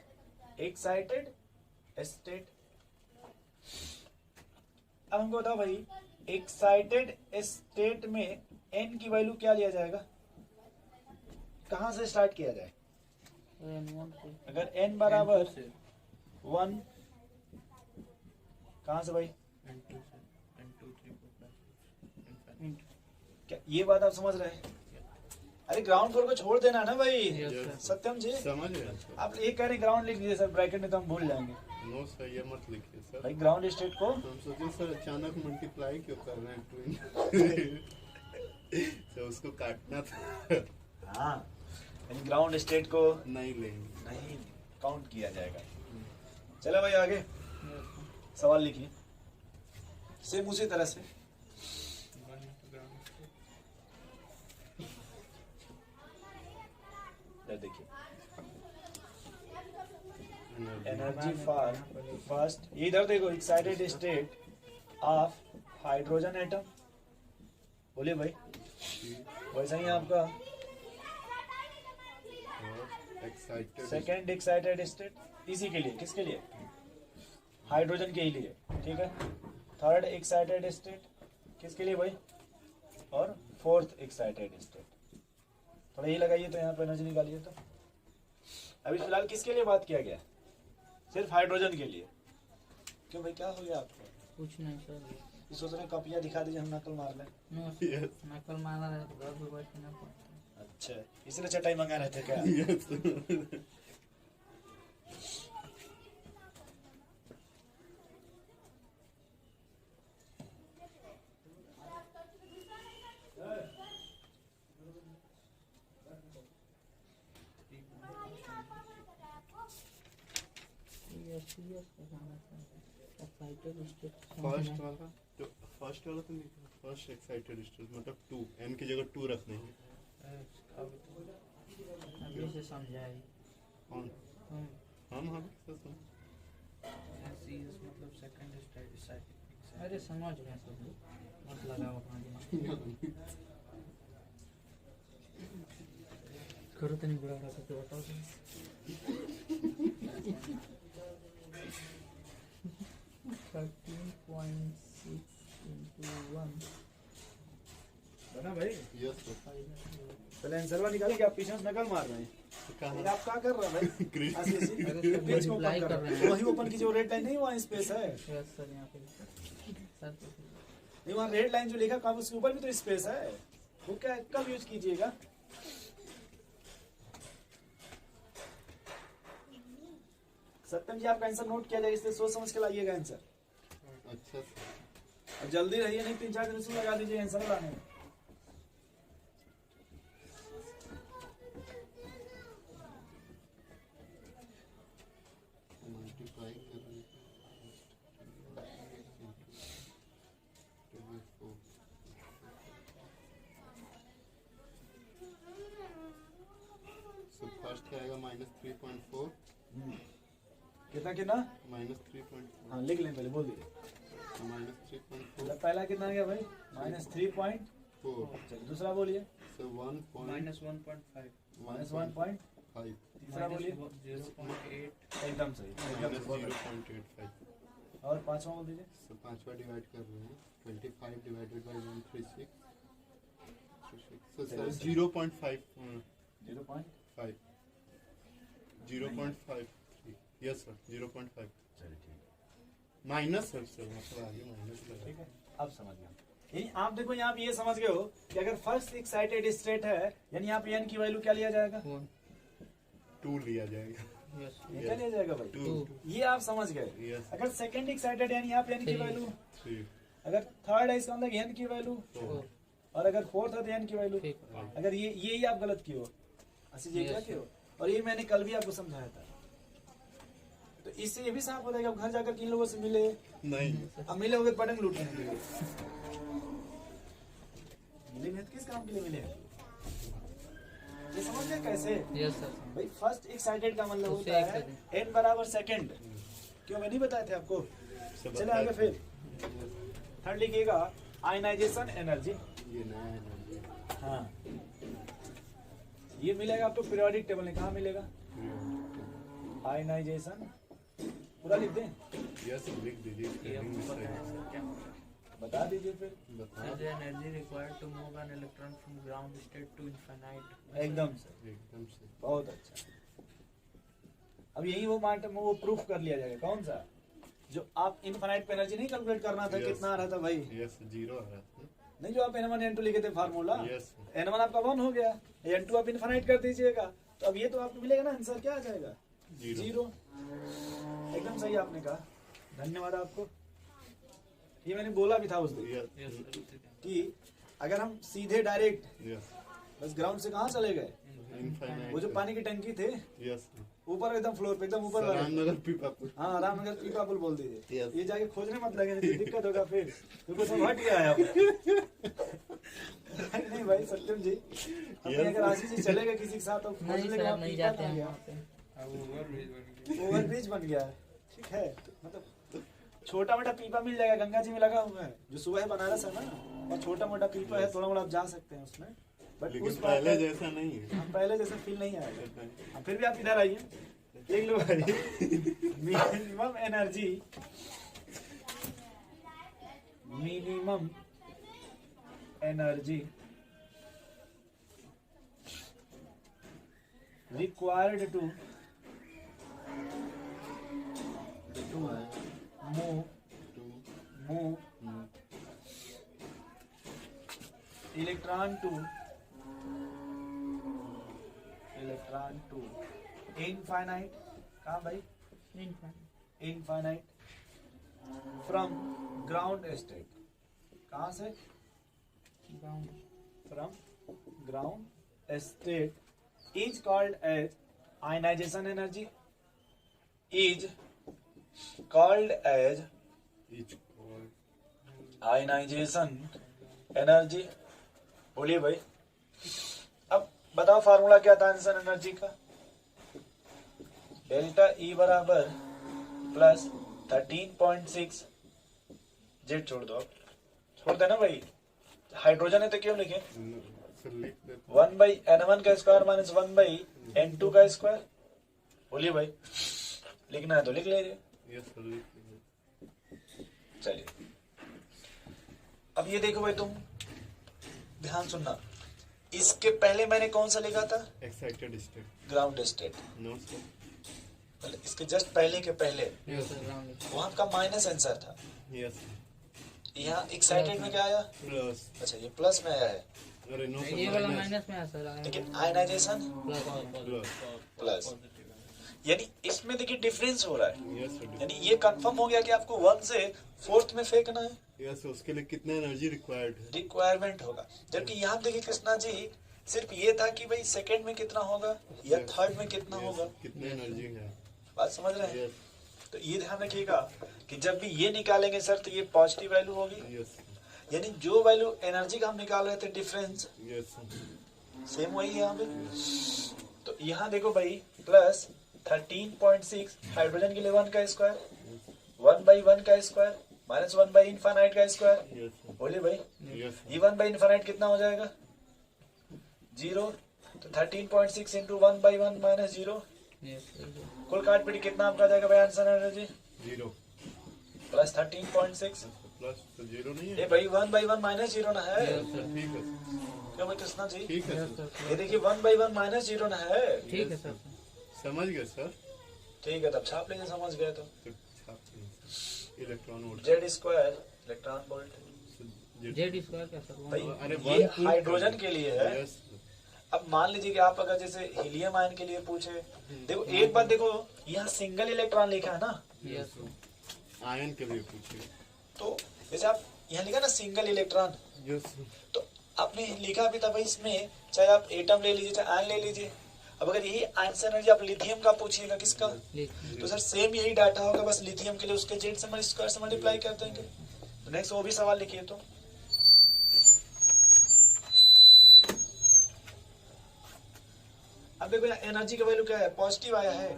excited state। अब हमको बताओ भाई, एक्साइटेड स्टेट में n की value क्या लिया जाएगा, कहां से स्टार्ट किया जाए? N1 से अगर n बराबर N2 से 1, कहां से भाई? N2 से N2 3 4 5 N5 क्या ये बात आप समझ रहे हैं? अरे ग्राउंड फ्लोर को छोड़ देना ना भाई। Yes, sir. सत्यम जी समझ गया सर। आप एक कह रहे ग्राउंड लिख दीजिए सर, ब्रैकेट में तो हम भूल जाएंगे नो सर, ये मत लिखिए सर। भाई। ग्राउंड स्टेट को हम सोचे सर अचानक मल्टीप्लाई क्यों कर रहे हैं ट्विन। तो उसको काटना था। हाँ, ग्राउंड स्टेट को नहीं लेंगे। नहीं काउंट किया जाएगा। चलो भाई आगे Yes, sir. सवाल लिखिए सेम उसी तरह से। 1 into ground state इधर देखिए एनर्जी फॉर फर्स्ट, इधर देखो excited state of hydrogen atom. बोलिए भाई, वैसा ही आपका एक्साइटेड सेकेंड एक्साइटेड स्टेट इसी के लिए, किसके लिए? हाइड्रोजन के ही लिए, ठीक है। थर्ड एक्साइटेड स्टेट किसके लिए भाई? और फोर्थ एक्साइटेड स्टेट। थोड़ा ये लगाइए तो यहाँ पे एनर्जी निकालिए। तो अभी फिलहाल किसके लिए बात किया गया? सिर्फ हाइड्रोजन के लिए। क्यों भाई, क्या हो गया आपको? कुछ नहीं सर। ये सोच रहे कॉपियाँ दिखा दीजिए, हम नकल मार लें। No Yes. नकल मारा है तो घर पे बैठना पड़ता है। अच्छा, इसलिए चटाई मंगा रहे थे क्या? यस। सीरियस बताना चाहिए। एक्साइटेड स्टेट फर्स्ट वाला तो नहीं, फर्स्ट एक्साइटेड स्टेट मतलब 2, n की जगह 2 रखने हैं। अभी से समझाई कौन? हम। हम सर सुन। CS मतलब सेकंड स्टेट अरे समझ गए सब लोग, मत लगाओ अपना दिमाग। करो तो नहीं बुरा रहा तो बताओ तुम। 13.6 into 1 बना भाई? Yes sir. पहले आंसर निकालिए कि आप पीछे से नकल मार रहे हैं। कहाँ? आप क्या कर रहे हैं भाई? ग्रीन। ऐसे ऐसे अरे सर, पेज को multiply ओपन कर कर रहे रहे हैं। हैं। वही ओपन की जो रेड लाइन नहीं, वहाँ स्पेस है। यस सर, यहाँ पे सर तो नहीं, वहाँ रेड लाइन जो लिखा काम उसके ऊपर भी तो स्पेस है। वो क्या कब यूज कीजिएगा? सत्यम जी आपका आंसर नोट किया जाए, इसलिए सोच समझ के लाइएगा आंसर। अच्छा सर। अब जल्दी रहिए, नहीं 3-4 दिन उसमें लगा दीजिए आंसर लाने में। मल्टीप्लाई कर रहे हैं। So फर्स्ट क्या आएगा -3.4 कितना कितना? -3.4 हाँ लिख लें, पहले बोल दीजिए। -3.4 पहला कितना आ गया भाई? -3.4। चलिए दूसरा बोलिए। so 1. -1.5 -1.5। तीसरा बोलिए। 0.8 एकदम सही। -0.85 और पांचवा बोल दीजिए। so पांचवा डिवाइड कर रहे हैं 25 divided by 136 so sir 0.5 0.5। 0.53 yes sir 0.5 चलिए ठीक है, माइनस सर मतलब आगे माइनस कर ठीक है, अब समझ गया। यही आप देखो, यहाँ पे ये समझ गए हो कि अगर फर्स्ट एक्साइटेड स्टेट है, यानी यहाँ पे n की वैल्यू क्या लिया जाएगा? 2 लिया जाएगा। यस ये क्या लिया जाएगा भाई? 2 ये आप समझ गए। यस अगर सेकंड एक्साइटेड यानी यहाँ पे n की Three। वैल्यू, 3 अगर थर्ड है इसका मतलब n की वैल्यू, 4 और अगर फोर्थ है तो n की वैल्यू। ठीक। अगर ये ही आप गलत किए हो, ऐसे ये क्या Yes, किए हो? और ये मैंने कल भी आपको समझाया था। तो इससे ये भी साफ होता है कि आप घर जाकर किन लोगों से मिले, नहीं अब मिले होंगे पतंग लूटने के लिए। मिले में किस काम के लिए मिले हैं? ये समझ गए कैसे? Yes sir. भाई फर्स्ट एक्साइटेड का मतलब उससे होता है एक n बराबर सेकंड। क्यों मैं नहीं बताए थे आपको? चले आगे फिर थर्ड लिखिएगा आयनाइजेशन एनर्जी। ये नया एनर्जी हाँ, ये मिलेगा आपको पीरियोडिक टेबल में। कहाँ मिलेगा? आयनाइजेशन पूरा लिख दें। यस लिख दीजिए ये स्पेलिंग हमको मिस्टेक पता है सर क्या होता है। बता दीजिए फिर। बताओ। Sir, the energy required to move an electron from ground state to infinite. एकदम से, एकदम से। बहुत अच्छा। अब यही वो मार्ट वो प्रूफ कर लिया जाएगा। कौन सा? जो आप इनफाइनाइट पे एनर्जी नहीं कैलकुलेट करना था, Yes. कितना आ रहा था भाई? यस, 0 आ रहा था। नहीं, जो आप N1 N2 लिखे थे फार्मूला, यस। N1 आपका 1 हो गया, N2 आप इनफाइनाइट कर दीजिएगा, तो अब ये तो आपको मिलेगा ना आंसर, क्या आ जाएगा? 0। एकदम सही आपने कहा, धन्यवाद आपको। ये मैंने बोला भी था उस दिन यस। Yes, sir. कि अगर हम सीधे डायरेक्ट यस। बस ग्राउंड से कहाँ चले गए, इनफाइनाइट। वो जो पानी की टंकी थे यस। ऊपर एकदम फ्लोर पे, एकदम ऊपर वाले, रामनगर पीपापुर। हाँ रामनगर पीपा पुल बोल दीजिए। Yes. ये जाके खोजने मत लगे, नहीं तो दिक्कत होगा फिर, क्योंकि सब हट गया है अब। नहीं भाई सत्यम जी, अपने Yes. अगर आशीष जी चले गए किसी के साथ तो नहीं खोजने के सर, बाद नहीं पीपा जाते आ हैं गया, वहाँ पे। ओवरब्रिज बन गया है। ठीक है, तो मतलब छोटा मोटा पीपा मिल जाएगा, गंगा जी में लगा हुआ है, जो सुबह है बनारस है ना, और छोटा मोटा पीपा है, थोड़ा मोटा आप जा सकते हैं उसमें, बट लेकिन उस पहले जैसा नहीं है। हम पहले जैसा फील नहीं आएगा। हम फिर भी आप इधर आइए, देख लो भाई, minimum energy, minimum energy required to move electron to infinite, कहाँ भाई? Infinite from ground state, कहाँ से? From ground state is called as ionization energy, is called as Each called ionisation energy. बोलिए भाई, अब बताओ फार्मूला क्या था आंसर एनर्जी का? डेल्टा ई बराबर प्लस 13.6 जेड, छोड़ दो, आप छोड़ देना भाई, हाइड्रोजन है तो क्यों लिखे? सर लिख देते 1/N1 का स्क्वायर माइनस 1/N2 का स्क्वायर। बोलिए भाई, लिखना है तो लिख लीजिए। यस सर लिख देते। चलिए, अब ये देखो भाई, तुम ध्यान सुनना, इसके पहले मैंने कौन सा लिखा था? Excited state. Ground state. No sir. मतलब इसके जस्ट पहले के पहले Yes, sir, ground. वो आपका माइनस आंसर था। यस यहाँ एक्साइटेड में क्या आया? प्लस। अच्छा, ये प्लस में आया है, अरे नो ये सर वाला माइनस। माइनस में है सर, आया लेकिन आयनाइजेशन प्लस। प्लस, यानी इसमें देखिए डिफरेंस हो रहा है, यस सर। यानी ये कंफर्म हो गया कि आपको 1 से 4th में फेंकना है, यस उसके लिए कितना एनर्जी रिक्वायर्ड है? रिक्वायरमेंट होगा। जबकि यहाँ देखिए कृष्णा जी, सिर्फ ये था कि भाई सेकंड में कितना होगा या Yes. थर्ड में कितना Yes, होगा। कितना एनर्जी है? बात समझ रहे हैं? यस तो ये ध्यान रखिएगा कि जब भी ये निकालेंगे सर, तो ये पॉजिटिव वैल्यू होगी, यस यानी जो वैल्यू एनर्जी का हम निकाल रहे थे डिफरेंस, यस सेम वही है यहाँ पे। तो यहाँ देखो भाई, प्लस 13.6 हाइड्रोजन के लिए 1 का स्क्वायर, 1/1 का स्क्वायर माइनस 1/इनफाइनाइट का स्क्वायर। यस बोलिए भाई, यस ये 1/इनफाइनाइट कितना हो जाएगा? 0। तो 13.6 इंटू 1/1 माइनस 0, Yes, sir. कुल काट पीट कितना आपका जाएगा भाई आंसर एनर्जी? 0 प्लस 13.6। प्लस तो 0 नहीं ये है? भाई 1/1 माइनस 0 ना है? Yes, sir. ठीक है सर। क्या भाई कृष्णा जी? ठीक है Yes, सर। sir. ये देखिए 1/1 माइनस 0 ना है? ठीक है सर। समझ गए सर। ठीक है, तब छाप लीजिए, समझ गए तो। तो छाप दें sir. Electron volt. Z square electron volt. Z square क्या सर? भाई अरे ये 1 हाइड्रोजन के लिए है। यस अब मान लीजिए कि आप अगर जैसे हीलियम आयन के लिए पूछे, देखो एक बात देखो, यहाँ सिंगल इलेक्ट्रॉन लिखा है ना, Yes, sir. आयन के लिए पूछिए। तो जैसे आप यहाँ लिखा ना सिंगल इलेक्ट्रॉन, यस तो आपने लिखा भी था भाई इसमें, चाहे आप एटम ले लीजिए चाहे आयन ले लीजिए। अब अगर यही आंसर एनर्जी आप लिथियम का पूछिएगा, किसका? लिख- तो सर सेम यही डाटा होगा, बस लिथियम के लिए उसके जेड से स्क्वायर से मल्टीप्लाई कर देंगे। तो नेक्स्ट वो भी सवाल लिखिए। तो अब देखो एनर्जी का वैल्यू क्या है? पॉजिटिव आया है।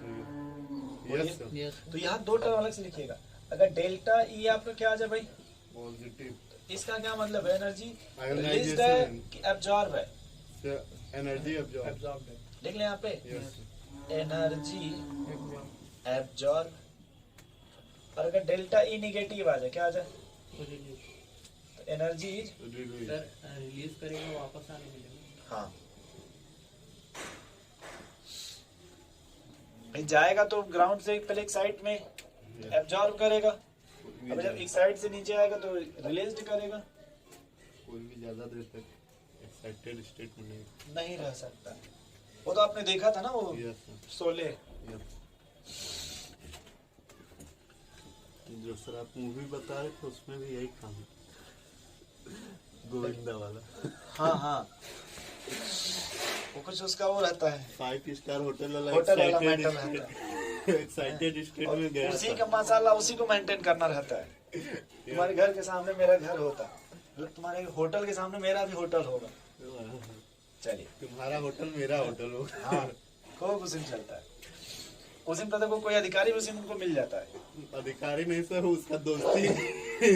Yes sir. Yes, तो यहाँ 2 टर्म अलग से लिखिएगा। अगर डेल्टा ई आपका क्या आ जाए भाई, पॉजिटिव इसका क्या मतलब है? Energy Ionization. रिलीज्ड है कि एब्जॉर्ब है? Energy absorb. Absorbed है। देख लें यहाँ पे, यस एनर्जी एब्जॉर्ब। और अगर डेल्टा ई निगेटिव आ जाए, क्या आ जाए? release. Energy is sir release करेगा वापस आने मिलेगा। हाँ भाई जाएगा तो ग्राउंड से पहले एक साइड में एब्जॉर्ब करेगा, अब जब एक साइड से नीचे आएगा तो रिलीज करेगा। कोई भी ज्यादा देर तक एक्साइटेड स्टेट में नहीं रह सकता। वो तो आपने देखा था ना वो यस शोले। जो सर आप मूवी बता रहे थे उसमें भी यही काम है, गोविंदा वाला। हाँ हाँ वो कुछ उसका वो रहता है, 5 स्टार होटल वाला होटल वाला मैटर रहता है। एक्साइटेड स्टेट और में गया उसी था। का मसाला उसी को मेंटेन करना रहता है। तुम्हारे घर के सामने मेरा घर होता, तुम्हारे होटल के सामने मेरा भी होटल होगा। चलिए तुम्हारा होटल मेरा होटल होगा। हाँ खूब उसी में चलता है। उसी में पता को कोई अधिकारी भी उसी में उनको मिल जाता है। अधिकारी नहीं सर, उसका दोस्ती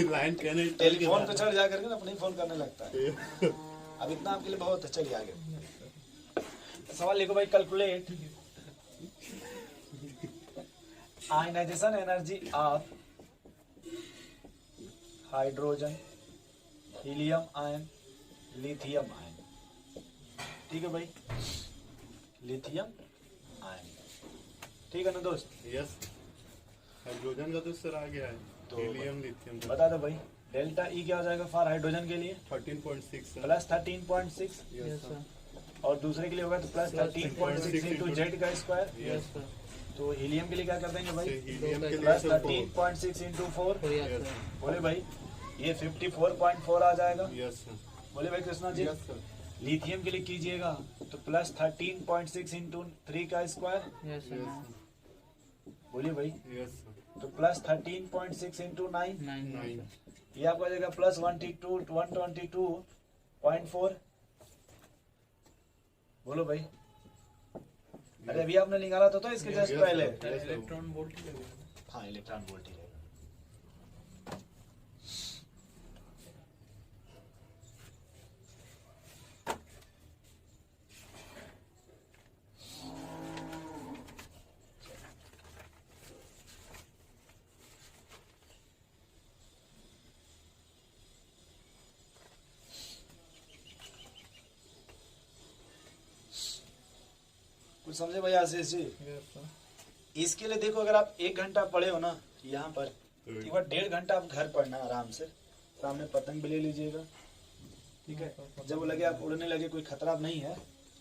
लाइन कहने टेलीफोन पे चढ़ जा करके ना अपने फोन करने लगता है। अब इतना आपके लिए बहुत है। चलिए आगे सवाल लिखो भाई। Calculate ionisation energy of hydrogen, helium ion, lithium ion. ठीक है भाई, लिथियम आयन। ठीक है ना दोस्त? यस हाइड्रोजन का तो सर आ गया है, तो हीलियम लिथियम बता दो भाई डेल्टा ई क्या हो जाएगा फॉर हाइड्रोजन के लिए 13.6 सर। Plus 13.6 yes sir. और दूसरे के लिए होगा तो प्लस 13.6 इंटू जेड का स्क्वायर। Yes sir. तो हीलियम के लिए क्या कर देंगे भाई हीलियम के लिए प्लस सर 13.6 इंटू 4। यस बोले भाई ये 54.4 आ जाएगा। Yes sir. बोले भाई Krishna ji yes sir. Lithium के लिए कीजिएगा तो प्लस 13.6 इंटू 3 का स्क्वायर। Yes yes sir. बोलिए भाई यस सर। तो प्लस 13.6 इंटू 9 9 ये आपको आ जाएगा प्लस 122.4। बोलो भाई। अरे अभी आपने निकाला तो इसके जस्ट पहले। इलेक्ट्रॉन वोल्ट ही लगेगा। हाँ इलेक्ट्रॉन वोल्ट ही रहेगा। कुछ समझे भाई आशीष जी? इसके लिए देखो अगर आप 1 घंटा पढ़े हो ना यहाँ पर, एक बार 1.5 घंटा आप घर पढ़ना आराम से। सामने पतंग भी ले लीजिएगा, ठीक है? जब वो लगे आप उड़ने लगे कोई खतरा नहीं है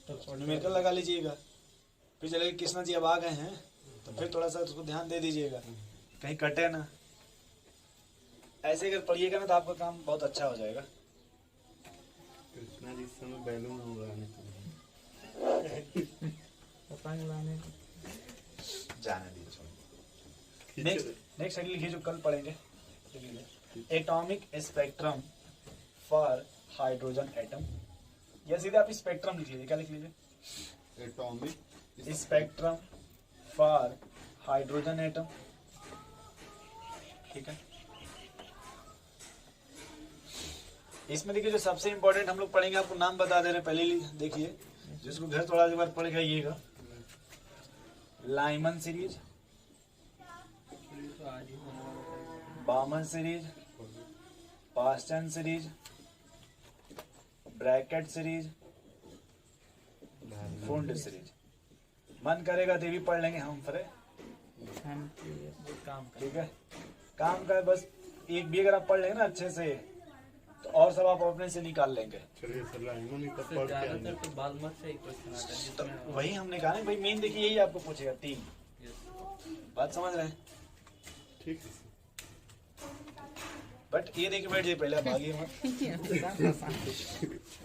तो न्यूमेरिकल लगा लीजिएगा। फिर चलेगा कृष्णा जी अब आ गए हैं तो फिर थोड़ा सा उसको ध्यान दे दीजिएगा कहीं कटे ना। ऐसे अगर पढ़िएगा ना तो आपका काम बहुत अच्छा हो जाएगा। कृष्णा जी इस समय बैलून उड़ाने को पतंग लाने जाने दीजिए। नेक्स्ट अगली लिखिए जो कल पढ़ेंगे। Atomic spectrum for hydrogen atom, या सीधे आप स्पेक्ट्रम लिख लीजिए। क्या लिख लीजिए? Atomic spectrum for hydrogen atom. ठीक है। इसमें देखिए जो सबसे इंपॉर्टेंट हम लोग पढ़ेंगे, आपको नाम बता दे रहे पहले देखिए, जिसको घर थोड़ा एक बार पढ़ जाइएगा। लाइमन सीरीज, तो आज ही होने वाला है। Balmer series, Paschen series, bracket series, Pfund series. मन करेगा तो ये भी पढ़ लेंगे हम फरे। वो काम का ठीक है, काम का है बस। एक भी अगर आप पढ़ लेंगे ना अच्छे से तो और सब आप अपने से निकाल लेंगे। चलिए सर लाइमन ही तब सर, पढ़ के ज्यादातर आएंगे। तो बाल मत से ही क्वेश्चन आता है तो जिसमें वही हमने कहा ना भाई, मेन देखिए यही आपको पूछेगा 3 बात समझ रहे हैं। ठीक है सर। बट ये देखिए बैठ जाइए पहले, आप आगे मत।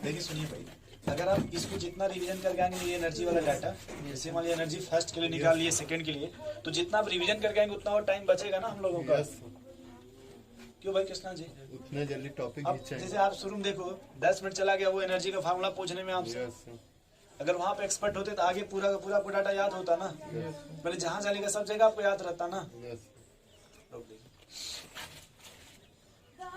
देखिए सुनिए भाई, अगर आप इसको जितना रिवीजन करके आएंगे ये एनर्जी वाला डाटा, जैसे मान लीजिए एनर्जी फर्स्ट के लिए निकाल लिए, सेकंड के लिए, तो जितना आप रिवीजन करके आएंगे उतना और टाइम बचेगा ना हम लोगों का। यस क्यों भाई कृष्णा जी? उतना जल्दी टॉपिक अब खींचेंगे। जैसे आप शुरू में देखो 10 मिनट चला गया वो एनर्जी का फार्मूला पूछने में आपसे। Yes sir. अगर वहां पे एक्सपर्ट होते तो आगे पूरा का पूरा आपको डाटा याद होता ना। पहले जहां चलेगा सब जगह आपको याद रहता ना। यस।